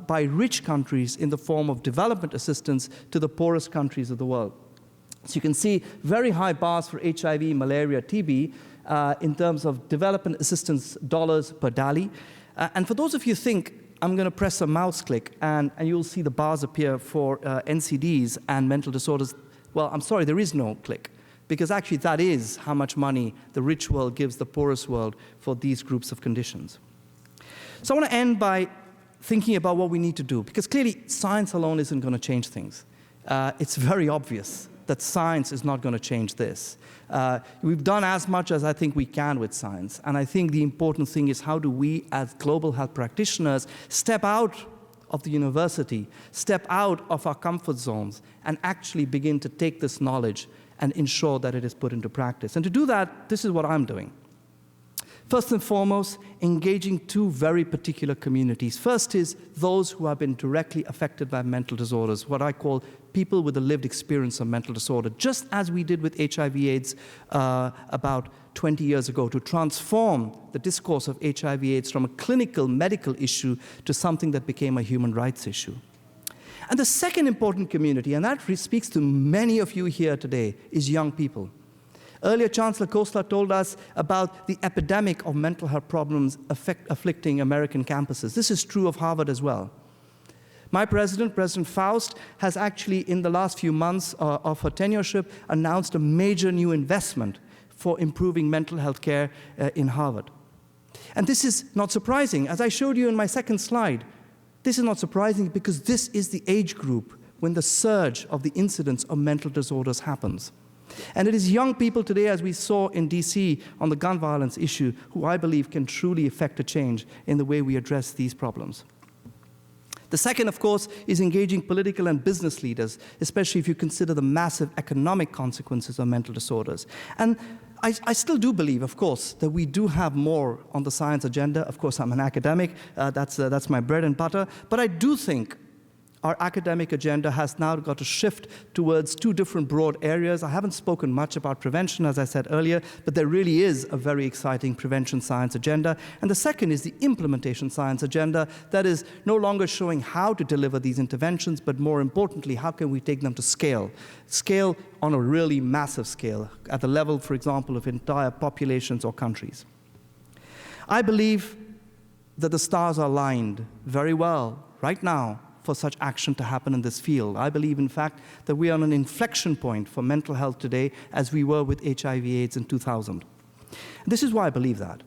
by rich countries in the form of development assistance to the poorest countries of the world. So you can see very high bars for HIV, malaria, TB in terms of development assistance dollars per DALY. And for those of you who think, I'm going to press a mouse click and you'll see the bars appear for NCDs and mental disorders. Well, I'm sorry, there is no click, because actually that is how much money the rich world gives the poorest world for these groups of conditions. So I want to end by thinking about what we need to do, because clearly science alone isn't going to change things. It's very obvious that science is not going to change this. We've done as much as I think we can with science, and I think the important thing is how do we as global health practitioners step out of the university, step out of our comfort zones, and actually begin to take this knowledge and ensure that it is put into practice. And to do that, this is what I'm doing. First and foremost, engaging 2 very particular communities. First is those who have been directly affected by mental disorders, what I call people with a lived experience of mental disorder, just as we did with HIV/AIDS about 20 years ago, to transform the discourse of HIV/AIDS from a clinical medical issue to something that became a human rights issue. And the second important community, and that speaks to many of you here today, is young people. Earlier, Chancellor Khosla told us about the epidemic of mental health problems afflicting American campuses. This is true of Harvard as well. My president, President Faust, has actually, in the last few months of her tenureship, announced a major new investment for improving mental health care in Harvard. And this is not surprising. As I showed you in my second slide, this is not surprising because this is the age group when the surge of the incidence of mental disorders happens. And it is young people today, as we saw in DC on the gun violence issue, who I believe can truly effect a change in the way we address these problems. The second, of course, is engaging political and business leaders, especially if you consider the massive economic consequences of mental disorders. And I still do believe, of course, that we do have more on the science agenda. Of course, I'm an academic. That's my bread and butter. But I do think our academic agenda has now got to shift towards two different broad areas. I haven't spoken much about prevention, as I said earlier, but there really is a very exciting prevention science agenda. And the second is the implementation science agenda that is no longer showing how to deliver these interventions, but more importantly, how can we take them to scale? Scale on a really massive scale, at the level, for example, of entire populations or countries. I believe that the stars are aligned very well right now for such action to happen in this field. I believe, in fact, that we are on an inflection point for mental health today as we were with HIV/AIDS in 2000. This is why I believe that.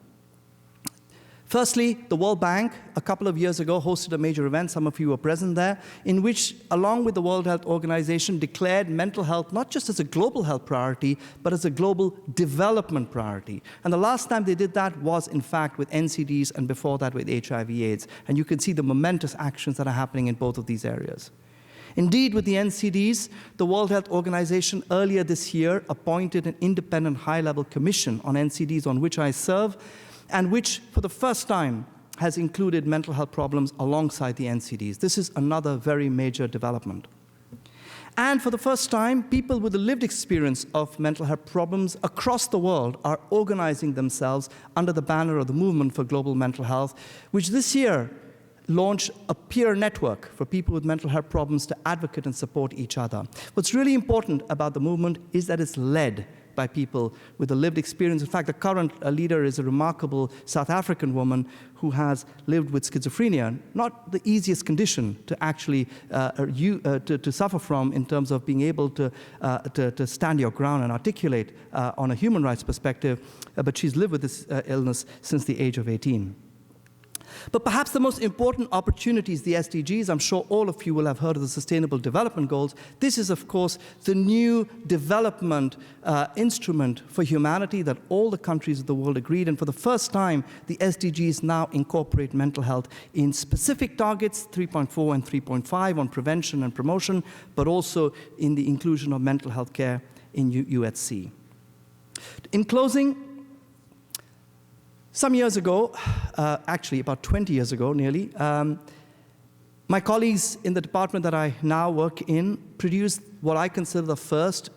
Firstly, the World Bank, a couple of years ago, hosted a major event, some of you were present there, in which, along with the World Health Organization, declared mental health not just as a global health priority, but as a global development priority. And the last time they did that was, in fact, with NCDs, and before that with HIV/AIDS. And you can see the momentous actions that are happening in both of these areas. Indeed, with the NCDs, the World Health Organization earlier this year appointed an independent high-level commission on NCDs, on which I serve, and which, for the first time, has included mental health problems alongside the NCDs. This is another very major development. And for the first time, people with a lived experience of mental health problems across the world are organizing themselves under the banner of the Movement for Global Mental Health, which this year launched a peer network for people with mental health problems to advocate and support each other. What's really important about the movement is that it's led by people with a lived experience. In fact, the current leader is a remarkable South African woman who has lived with schizophrenia, not the easiest condition to actually to suffer from in terms of being able to stand your ground and articulate on a human rights perspective, but she's lived with this illness since the age of 18. But perhaps the most important opportunity is the SDGs. I'm sure all of you will have heard of the Sustainable Development Goals. This is, of course, the new development instrument for humanity that all the countries of the world agreed. And for the first time, the SDGs now incorporate mental health in specific targets, 3.4 and 3.5 on prevention and promotion, but also in the inclusion of mental health care in UHC. In closing, some years ago, actually about 20 years ago nearly, my colleagues in the department that I now work in produced what I consider the first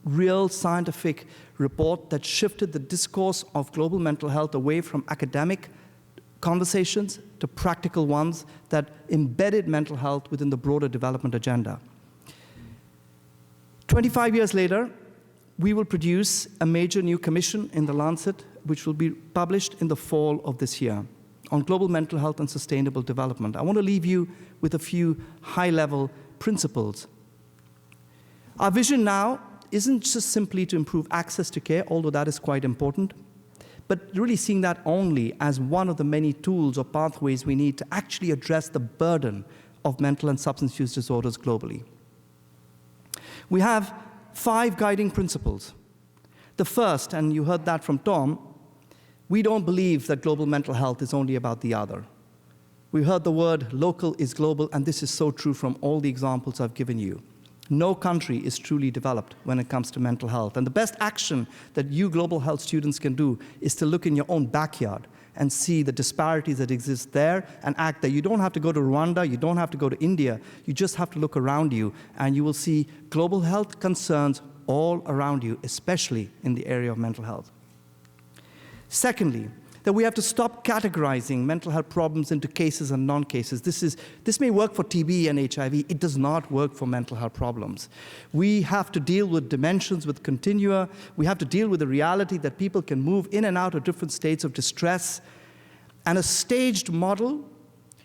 real scientific report that shifted the discourse of global mental health away from academic conversations to practical ones that embedded mental health within the broader development agenda. 25 years later, we will produce a major new commission in The Lancet, which will be published in the fall of this year, on global mental health and sustainable development. I want to leave you with a few high-level principles. Our vision now isn't just simply to improve access to care, although that is quite important, but really seeing that only as one of the many tools or pathways we need to actually address the burden of mental and substance use disorders globally. We have 5 guiding principles. The first, and you heard that from Tom, we don't believe that global mental health is only about the other. We heard the word local is global, and this is so true from all the examples I've given you. No country is truly developed when it comes to mental health. And the best action that you global health students can do is to look in your own backyard and see the disparities that exist there and act there. You don't have to go to Rwanda, you don't have to go to India, you just have to look around you and you will see global health concerns all around you, especially in the area of mental health. Secondly, that we have to stop categorizing mental health problems into cases and non-cases. This may work for TB and HIV. It does not work for mental health problems. We have to deal with dimensions, with continua. We have to deal with the reality that people can move in and out of different states of distress. And a staged model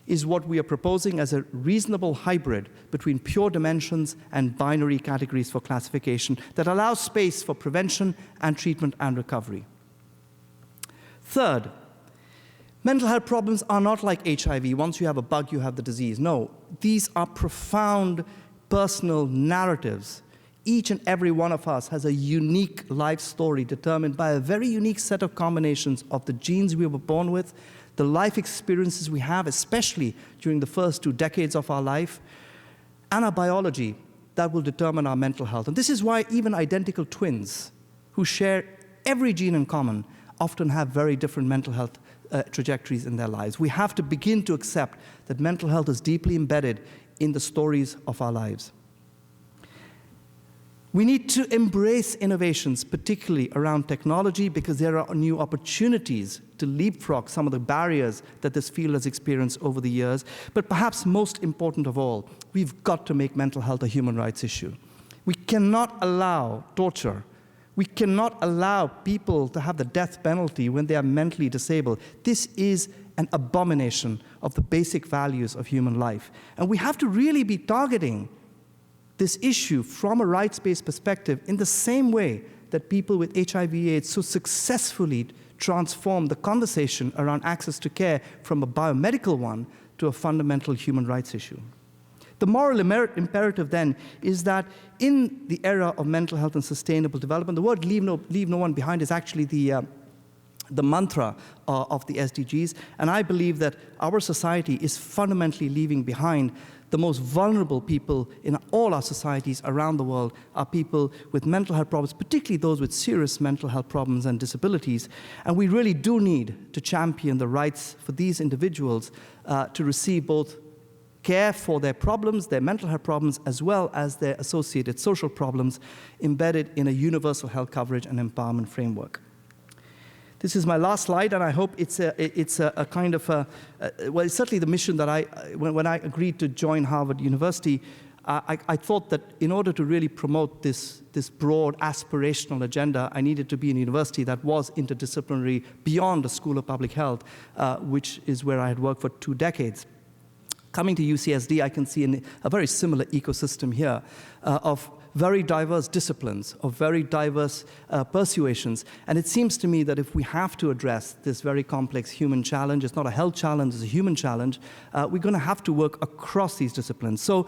is what we are proposing as a reasonable hybrid between pure dimensions and binary categories for classification that allows space for prevention and treatment and recovery. Third, mental health problems are not like HIV. Once you have a bug, you have the disease. No, these are profound personal narratives. Each and every one of us has a unique life story determined by a very unique set of combinations of the genes we were born with, the life experiences we have, especially during the first 2 decades of our life, and our biology that will determine our mental health. And this is why even identical twins who share every gene in common often have very different mental health trajectories in their lives. We have to begin to accept that mental health is deeply embedded in the stories of our lives. We need to embrace innovations, particularly around technology, because there are new opportunities to leapfrog some of the barriers that this field has experienced over the years. But perhaps most important of all, we've got to make mental health a human rights issue. We cannot allow torture. We cannot allow people to have the death penalty when they are mentally disabled. This is an abomination of the basic values of human life. And we have to really be targeting this issue from a rights-based perspective in the same way that people with HIV/AIDS so successfully transform the conversation around access to care from a biomedical one to a fundamental human rights issue. The moral imperative then is that in the era of mental health and sustainable development, the word leave no one behind is actually the mantra of the SDGs, and I believe that our society is fundamentally leaving behind the most vulnerable people in all our societies around the world are people with mental health problems, particularly those with serious mental health problems and disabilities. And we really do need to champion the rights for these individuals to receive both care for their problems, their mental health problems, as well as their associated social problems embedded in a universal health coverage and empowerment framework. This is my last slide, and I hope it's a kind of well, it's certainly the mission that when I agreed to join Harvard University, I thought that in order to really promote this broad aspirational agenda, I needed to be in a university that was interdisciplinary beyond the School of Public Health, which is where I had worked for 2 decades. Coming to UCSD, I can see a very similar ecosystem here of very diverse disciplines, of very diverse persuasions. And it seems to me that if we have to address this very complex human challenge, it's not a health challenge, it's a human challenge, we're going to have to work across these disciplines. So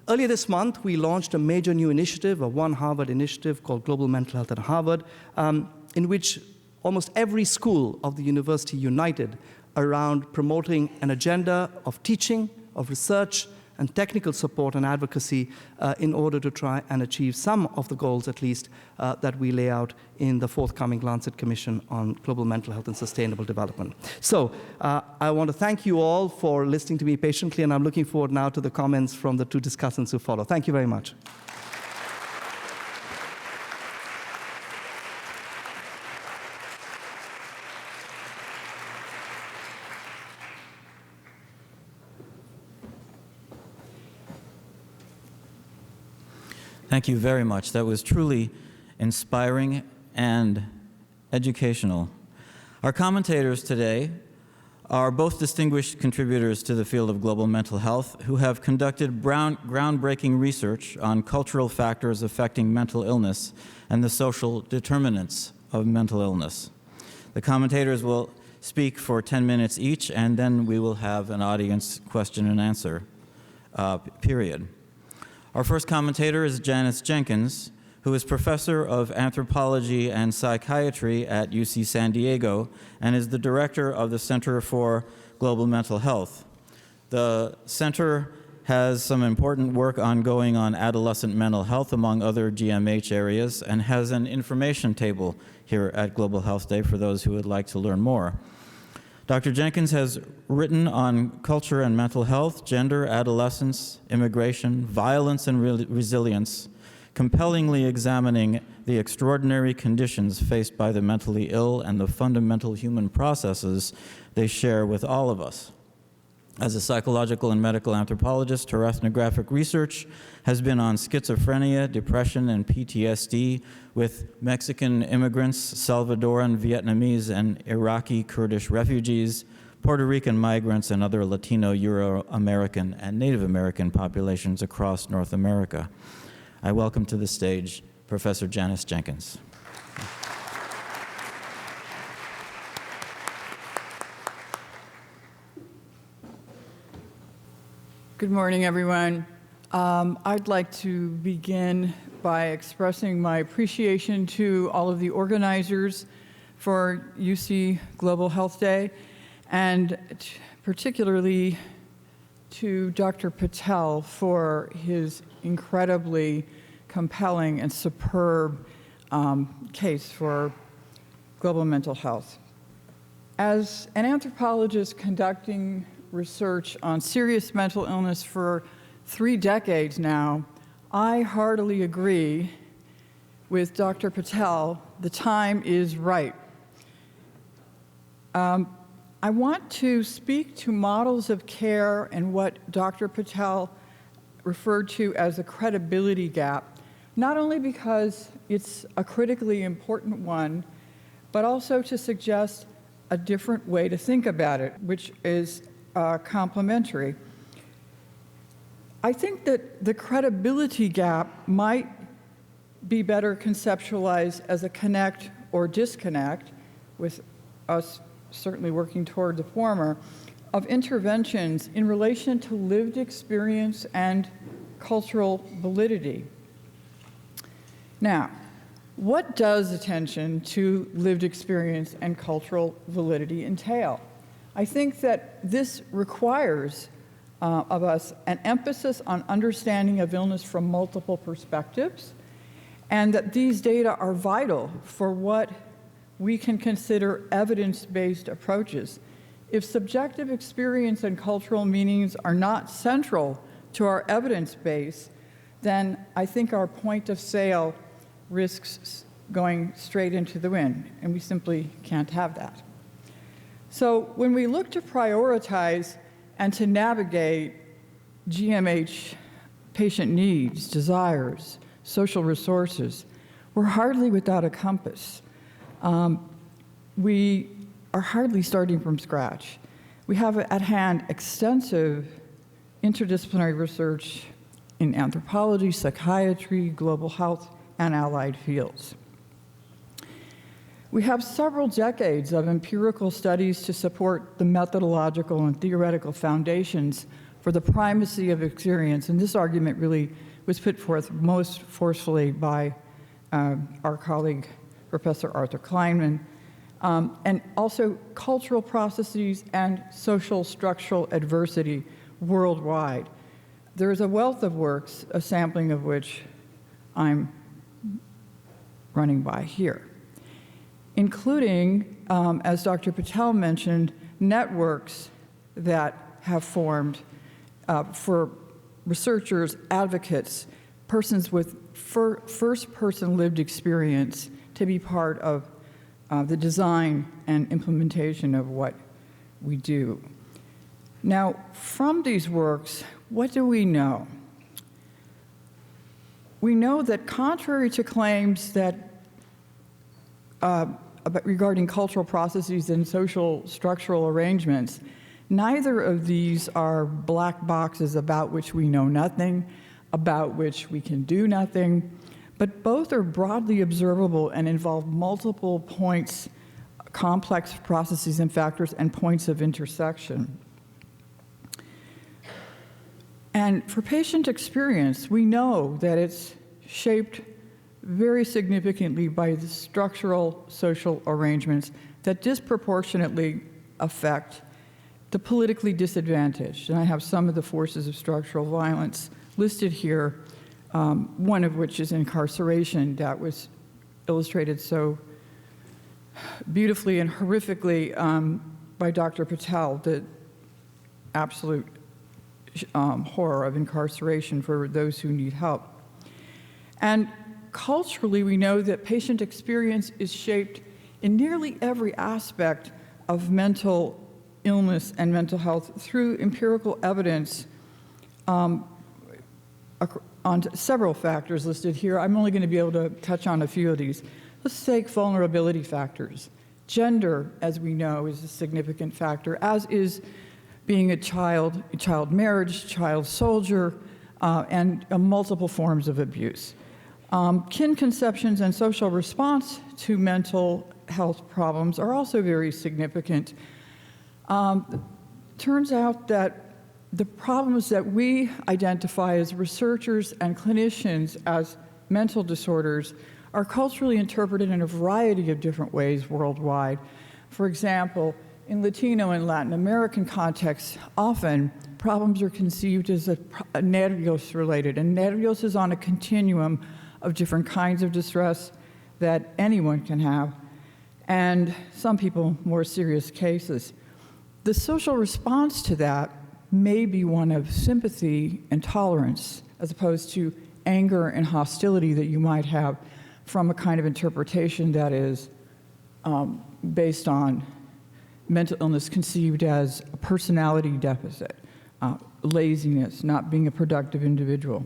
earlier this month, we launched a major new initiative, a One Harvard initiative called Global Mental Health at Harvard, in which almost every school of the university united around promoting an agenda of teaching, of research, and technical support and advocacy in order to try and achieve some of the goals, at least, that we lay out in the forthcoming Lancet Commission on Global Mental Health and Sustainable Development. So I want to thank you all for listening to me patiently, and I'm looking forward now to the comments from the 2 discussants who follow. Thank you very much. Thank you very much. That was truly inspiring and educational. Our commentators today are both distinguished contributors to the field of global mental health who have conducted groundbreaking research on cultural factors affecting mental illness and the social determinants of mental illness. The commentators will speak for 10 minutes each, and then we will have an audience question and answer period. Our first commentator is Janis Jenkins, who is professor of anthropology and psychiatry at UC San Diego and is the director of the Center for Global Mental Health. The center has some important work ongoing on adolescent mental health, among other GMH areas, and has an information table here at Global Health Day for those who would like to learn more. Dr. Jenkins has written on culture and mental health, gender, adolescence, immigration, violence, and resilience, compellingly examining the extraordinary conditions faced by the mentally ill and the fundamental human processes they share with all of us. As a psychological and medical anthropologist, her ethnographic research has been on schizophrenia, depression, and PTSD with Mexican immigrants, Salvadoran, Vietnamese, and Iraqi Kurdish refugees, Puerto Rican migrants, and other Latino, Euro-American, and Native American populations across North America. I welcome to the stage Professor Janis Jenkins. Good morning, everyone. I'd like to begin by expressing my appreciation to all of the organizers for UC Global Health Day, and particularly to Dr. Patel for his incredibly compelling and superb case for global mental health. As an anthropologist conducting research on serious mental illness for 3 decades now, I heartily agree with Dr. Patel. The time is right. I want to speak to models of care and what Dr. Patel referred to as a credibility gap, not only because it's a critically important one, but also to suggest a different way to think about it, which is complementary. I think that the credibility gap might be better conceptualized as a connect or disconnect, with us certainly working toward the former, of interventions in relation to lived experience and cultural validity. Now, what does attention to lived experience and cultural validity entail? I think that this requires of us an emphasis on understanding of illness from multiple perspectives, and that these data are vital for what we can consider evidence-based approaches. If subjective experience and cultural meanings are not central to our evidence base, then I think our point of sale risks going straight into the wind, and we simply can't have that. So when we look to prioritize and to navigate GMH patient needs, desires, social resources, we're hardly without a compass. We are hardly starting from scratch. We have at hand extensive interdisciplinary research in anthropology, psychiatry, global health, and allied fields. We have several decades of empirical studies to support the methodological and theoretical foundations for the primacy of experience, and this argument really was put forth most forcefully by our colleague, Professor Arthur Kleinman, and also cultural processes and social structural adversity worldwide. There is a wealth of works, a sampling of which I'm running by here, including, as Dr. Patel mentioned, networks that have formed for researchers, advocates, persons with first-person lived experience to be part of the design and implementation of what we do. Now, from these works, what do we know? We know that contrary to claims that regarding cultural processes and social structural arrangements, neither of these are black boxes about which we know nothing, about which we can do nothing, but both are broadly observable and involve multiple points, complex processes and factors, and points of intersection. And for patient experience, we know that it's shaped very significantly by the structural social arrangements that disproportionately affect the politically disadvantaged. And I have some of the forces of structural violence listed here, one of which is incarceration, that was illustrated so beautifully and horrifically by Dr. Patel, the absolute horror of incarceration for those who need help. And culturally, we know that patient experience is shaped in nearly every aspect of mental illness and mental health through empirical evidence on several factors listed here. I'm only going to be able to touch on a few of these. Let's take vulnerability factors. Gender, as we know, is a significant factor, as is being a child marriage, child soldier, and multiple forms of abuse. Kin conceptions and social response to mental health problems are also very significant. Turns out that the problems that we identify as researchers and clinicians as mental disorders are culturally interpreted in a variety of different ways worldwide. For example, in Latino and Latin American contexts, often problems are conceived as nervios related, and nervios is on a continuum of different kinds of distress that anyone can have, and some people more serious cases. The social response to that may be one of sympathy and tolerance, as opposed to anger and hostility that you might have from a kind of interpretation that is based on mental illness conceived as a personality deficit, laziness, not being a productive individual.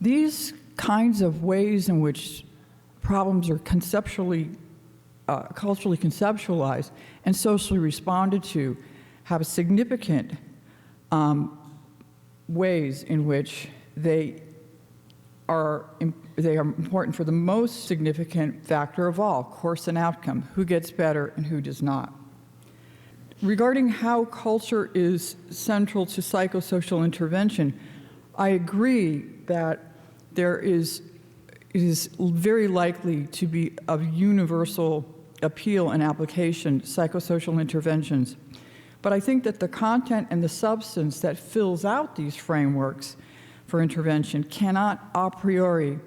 These kinds of ways in which problems are conceptually, culturally conceptualized and socially responded to have significant ways in which they are important for the most significant factor of all, course and outcome, who gets better and who does not. Regarding how culture is central to psychosocial intervention, I agree that it is very likely to be of universal appeal and application, psychosocial interventions. But I think that the content and the substance that fills out these frameworks for intervention cannot a priori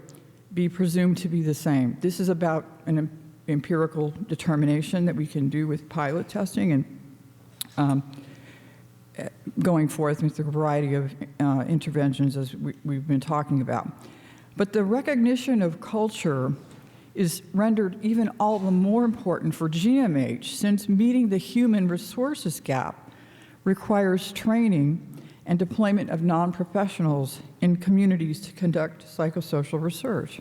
be presumed to be the same. This is about an empirical determination that we can do with pilot testing and going forth with a variety of interventions as we've been talking about. But the recognition of culture is rendered even all the more important for GMH, since meeting the human resources gap requires training and deployment of non-professionals in communities to conduct psychosocial research.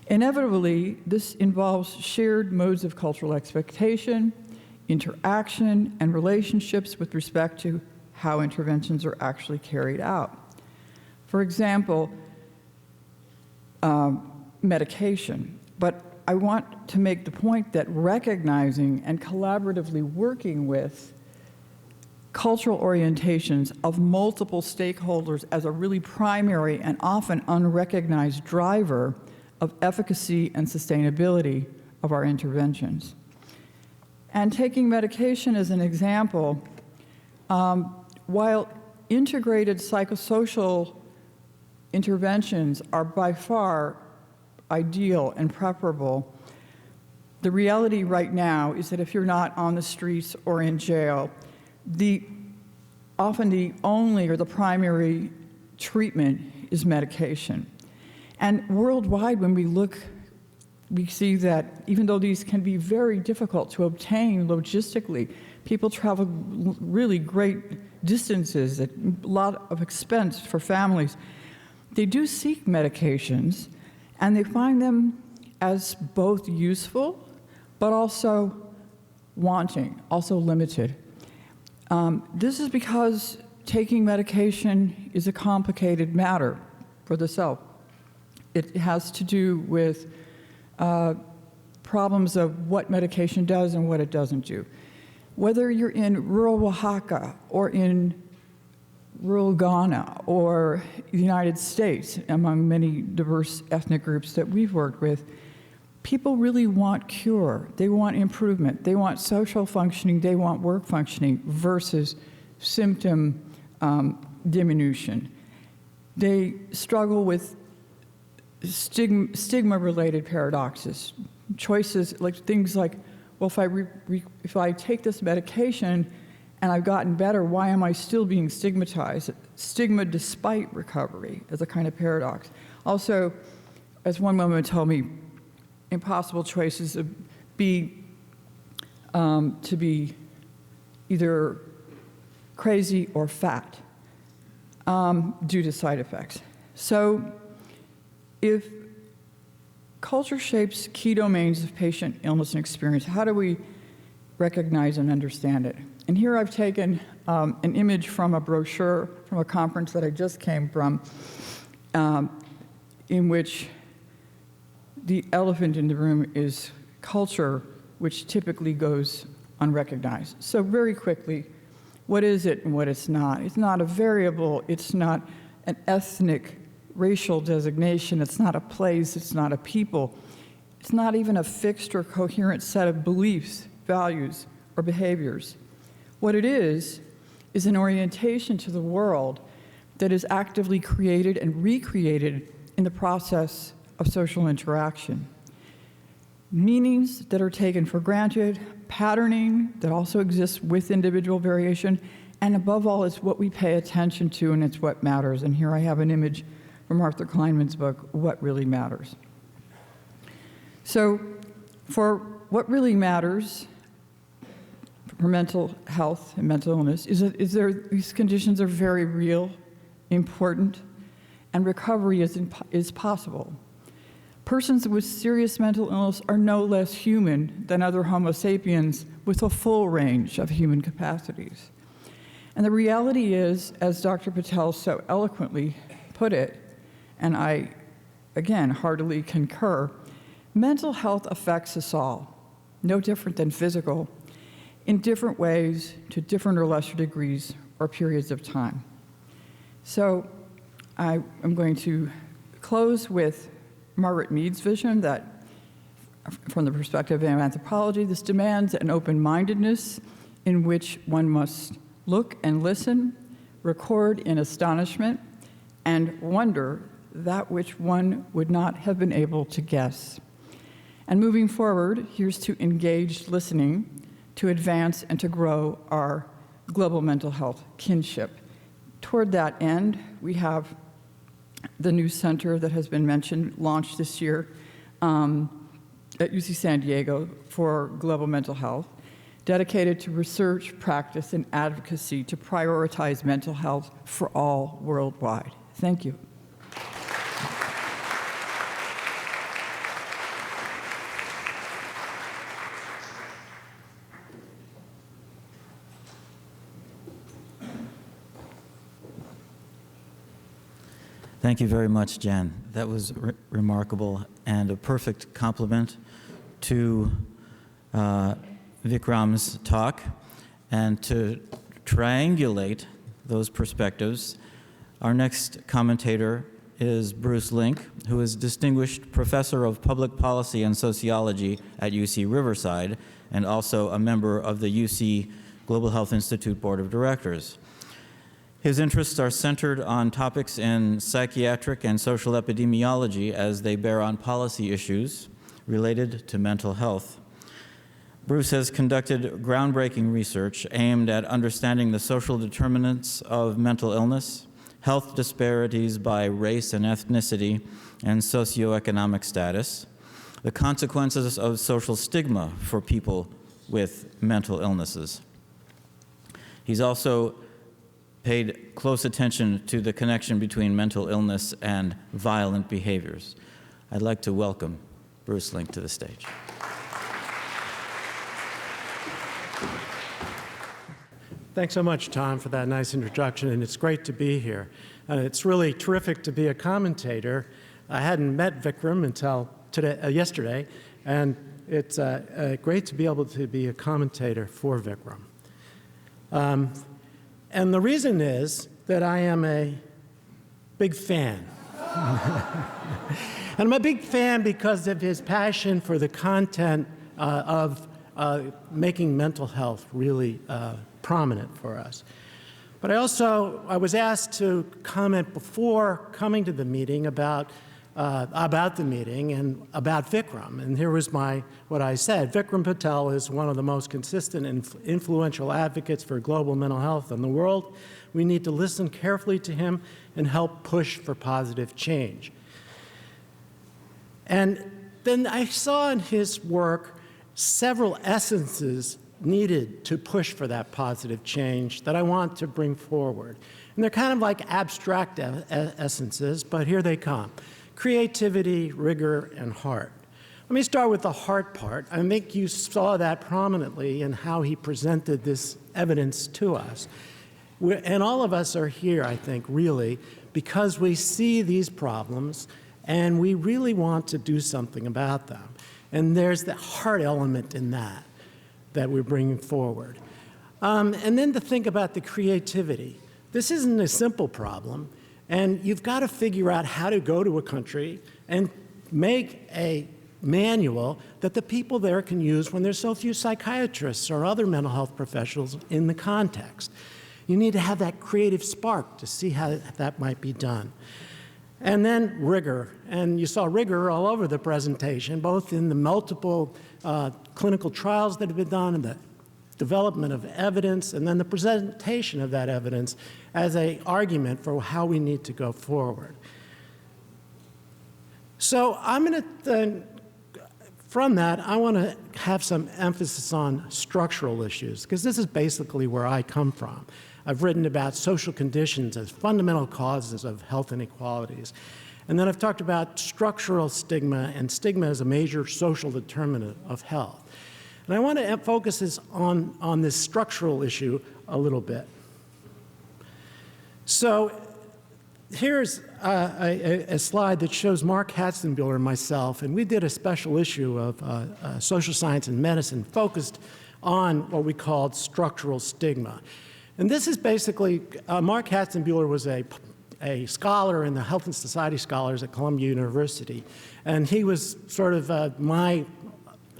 Inevitably, this involves shared modes of cultural expectation, interaction, and relationships with respect to how interventions are actually carried out. For example, medication. But I want to make the point that recognizing and collaboratively working with cultural orientations of multiple stakeholders as a really primary and often unrecognized driver of efficacy and sustainability of our interventions. And taking medication as an example, while integrated psychosocial interventions are by far ideal and preferable, the reality right now is that if you're not on the streets or in jail, often the only or the primary treatment is medication. And worldwide, when we look, we see that even though these can be very difficult to obtain logistically, people travel really great distances at a lot of expense for families. They do seek medications, and they find them as both useful, but also wanting, also limited. This is because taking medication is a complicated matter for the self. It has to do with problems of what medication does and what it doesn't do. Whether you're in rural Oaxaca or in rural Ghana or the United States, among many diverse ethnic groups that we've worked with, people really want cure. They want improvement. They want social functioning. They want work functioning versus symptom diminution. They struggle with stigma-related paradoxes, choices like things like, well, if I take this medication and I've gotten better, why am I still being stigmatized? Stigma despite recovery is a kind of paradox. Also, as one woman told me, impossible choices to be either crazy or fat due to side effects. So if culture shapes key domains of patient illness and experience. How do we recognize and understand it? And here I've taken an image from a brochure from a conference that I just came from, in which the elephant in the room is culture, which typically goes unrecognized. So very quickly, what is it and what it's not? It's not a variable, it's not an ethnic, racial designation, it's not a place, it's not a people, it's not even a fixed or coherent set of beliefs, values, or behaviors. What it is an orientation to the world that is actively created and recreated in the process of social interaction. Meanings that are taken for granted, patterning that also exists with individual variation, and above all, it's what we pay attention to and it's what matters. And here I have an image from Arthur Kleinman's book, What Really Matters. So for what really matters for mental health and mental illness these conditions are very real, important, and recovery is possible. Persons with serious mental illness are no less human than other Homo sapiens with a full range of human capacities. And the reality is, as Dr. Patel so eloquently put it, and I, again, heartily concur, mental health affects us all, no different than physical, in different ways, to different or lesser degrees or periods of time. So I am going to close with Margaret Mead's vision that, from the perspective of anthropology, this demands an open-mindedness in which one must look and listen, record in astonishment, and wonder that which one would not have been able to guess. And moving forward, here's to engaged listening, to advance and to grow our global mental health kinship. Toward that end, we have the new center that has been mentioned, launched this year at UC San Diego for global mental health, dedicated to research, practice, and advocacy to prioritize mental health for all worldwide. Thank you. Thank you very much, Jen. That was remarkable and a perfect complement to Vikram's talk. And to triangulate those perspectives, our next commentator is Bruce Link, who is Distinguished Professor of Public Policy and Sociology at UC Riverside and also a member of the UC Global Health Institute Board of Directors. His interests are centered on topics in psychiatric and social epidemiology as they bear on policy issues related to mental health. Bruce has conducted groundbreaking research aimed at understanding the social determinants of mental illness, health disparities by race and ethnicity, and socioeconomic status, the consequences of social stigma for people with mental illnesses. He's also paid close attention to the connection between mental illness and violent behaviors. I'd like to welcome Bruce Link to the stage. Thanks so much, Tom, for that nice introduction, and it's great to be here. It's really terrific to be a commentator. I hadn't met Vikram until yesterday, and it's great to be able to be a commentator for Vikram. And the reason is that I am a big fan. And I'm a big fan because of his passion for the content of making mental health really prominent for us. But I was asked to comment before coming to the meeting about the meeting and about Vikram. And here was what I said. Vikram Patel is one of the most consistent and influential advocates for global mental health in the world. We need to listen carefully to him and help push for positive change. And then I saw in his work several essences needed to push for that positive change that I want to bring forward. And they're kind of like abstract essences, but here they come. creativity, rigor, and heart. Let me start with the heart part. I think you saw that prominently in how he presented this evidence to us. And all of us are here, I think, really, because we see these problems and we really want to do something about them. And there's the heart element in that we're bringing forward. And then to think about the creativity. This isn't a simple problem, and you've got to figure out how to go to a country and make a manual that the people there can use when there's so few psychiatrists or other mental health professionals in the context. You need to have that creative spark to see how that might be done. And then rigor, and you saw rigor all over the presentation, both in the multiple clinical trials that have been done and the development of evidence, and then the presentation of that evidence as an argument for how we need to go forward. So I'm going to, from that, I want to have some emphasis on structural issues, because this is basically where I come from. I've written about social conditions as fundamental causes of health inequalities. And then I've talked about structural stigma and stigma as a major social determinant of health. And I want to focus on this structural issue a little bit. So here's a slide that shows Mark Hatzenbuehler and myself, and we did a special issue of Social Science and Medicine focused on what we called structural stigma. And this is basically, Mark Hatzenbuehler was a scholar in the Health and Society Scholars at Columbia University, and he was sort of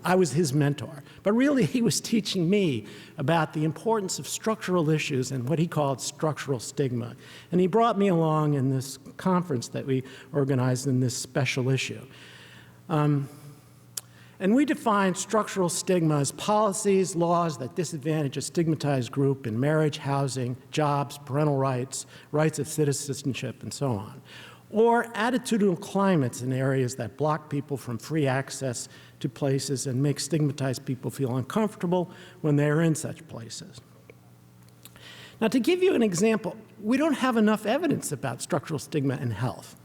I was his mentor. But really, he was teaching me about the importance of structural issues and what he called structural stigma. And he brought me along in this conference that we organized in this special issue. And we define structural stigma as policies, laws that disadvantage a stigmatized group in marriage, housing, jobs, parental rights, rights of citizenship, and so on. Or attitudinal climates in areas that block people from free access to places and make stigmatized people feel uncomfortable when they're in such places. Now, to give you an example, we don't have enough evidence about structural stigma in health.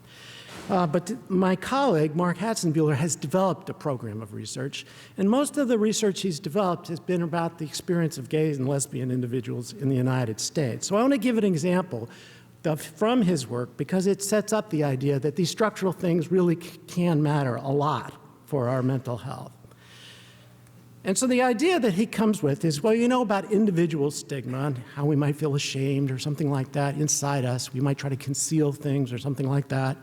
But my colleague, Mark Hatzenbuehler, has developed a program of research, and most of the research he's developed has been about the experience of gay and lesbian individuals in the United States. So I want to give an example from his work because it sets up the idea that these structural things really can matter a lot for our mental health. And so the idea that he comes with is, well, you know about individual stigma and how we might feel ashamed or something like that inside us. We might try to conceal things or something like that.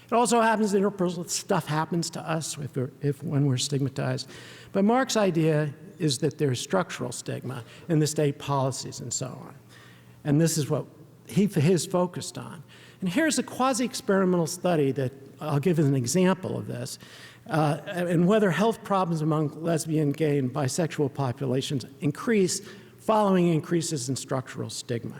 It also happens that interpersonal stuff happens to us when we're stigmatized. But Mark's idea is that there's structural stigma in the state policies and so on. And this is what he's focused on. And here's a quasi-experimental study that I'll give as an example of this, and whether health problems among lesbian, gay, and bisexual populations increase following increases in structural stigma.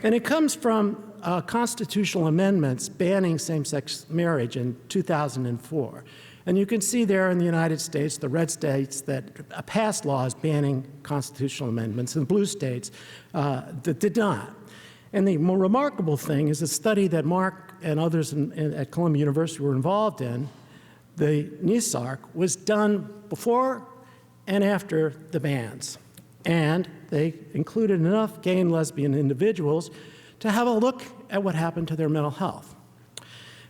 And it comes from constitutional amendments banning same-sex marriage in 2004. And you can see there in the United States, the red states that passed laws banning constitutional amendments, and blue states that did not. And the more remarkable thing is a study that Mark and others at Columbia University were involved in, the NESARC, was done before and after the bans. And they included enough gay and lesbian individuals to have a look at what happened to their mental health.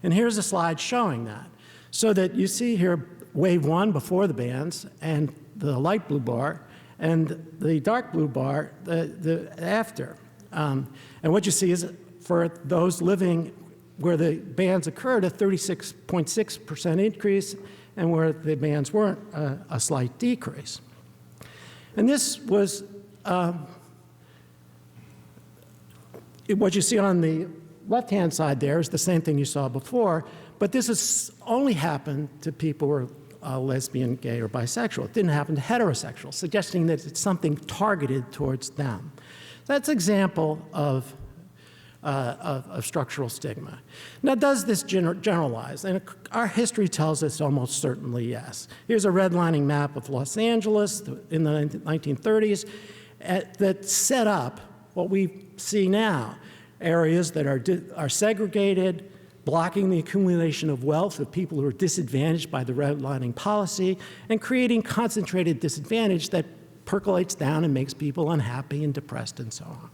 And here's a slide showing that. So that you see here wave one before the bans, and the light blue bar, and the dark blue bar the after. And what you see is for those living where the bans occurred, a 36.6% increase, and where the bans weren't, a slight decrease. And this was what you see on the left-hand side there is the same thing you saw before, but this has only happened to people who are lesbian, gay, or bisexual. It didn't happen to heterosexuals, suggesting that it's something targeted towards them. That's an example of structural stigma. Now, does this generalize? And our history tells us almost certainly yes. Here's a redlining map of Los Angeles in the 1930s that set up what we see now, areas that are segregated, blocking the accumulation of wealth of people who are disadvantaged by the redlining policy, and creating concentrated disadvantage that percolates down and makes people unhappy and depressed and so on.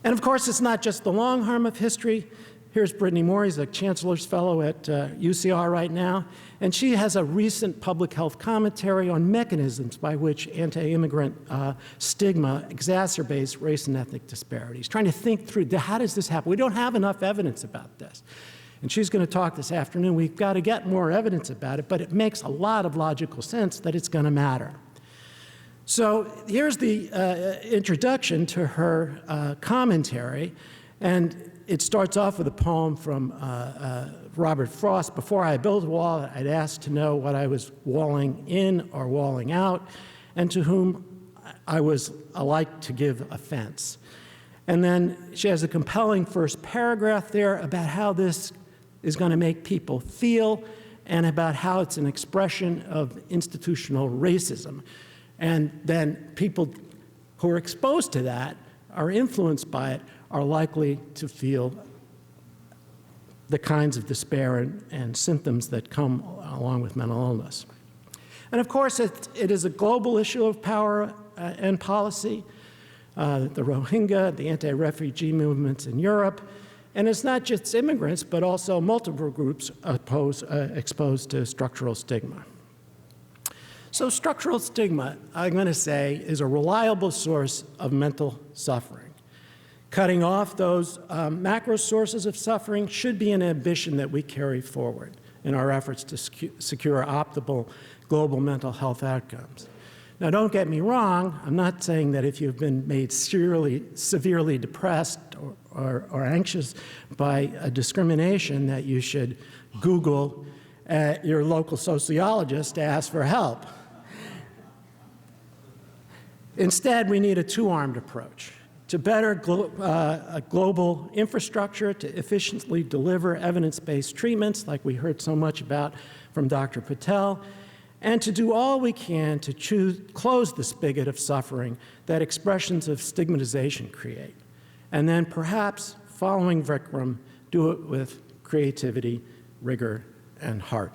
And of course, it's not just the long arm of history. Here's Brittany Moore, he's a Chancellor's Fellow at UCR right now, and she has a recent public health commentary on mechanisms by which anti-immigrant stigma exacerbates race and ethnic disparities, trying to think through how does this happen? We don't have enough evidence about this. And she's going to talk this afternoon. We've got to get more evidence about it, but it makes a lot of logical sense that it's going to matter. So here's the introduction to her commentary, and it starts off with a poem from Robert Frost. Before I built a wall, I'd asked to know what I was walling in or walling out, and to whom I was alike to give offense. And then she has a compelling first paragraph there about how this is going to make people feel and about how it's an expression of institutional racism. And then people who are exposed to that, are influenced by it, are likely to feel the kinds of despair and symptoms that come along with mental illness. And of course, it is a global issue of power and policy. The Rohingya, the anti-refugee movements in Europe, and it's not just immigrants, but also multiple groups exposed to structural stigma. So structural stigma, I'm going to say, is a reliable source of mental suffering. Cutting off those macro sources of suffering should be an ambition that we carry forward in our efforts to secure optimal global mental health outcomes. Now, don't get me wrong. I'm not saying that if you've been made severely depressed or anxious by a discrimination that you should Google your local sociologist to ask for help. Instead, we need a two-armed approach to better global infrastructure to efficiently deliver evidence-based treatments, like we heard so much about from Dr. Patel, and to do all we can to close the spigot of suffering that expressions of stigmatization create. And then perhaps, following Vikram, do it with creativity, rigor, and heart.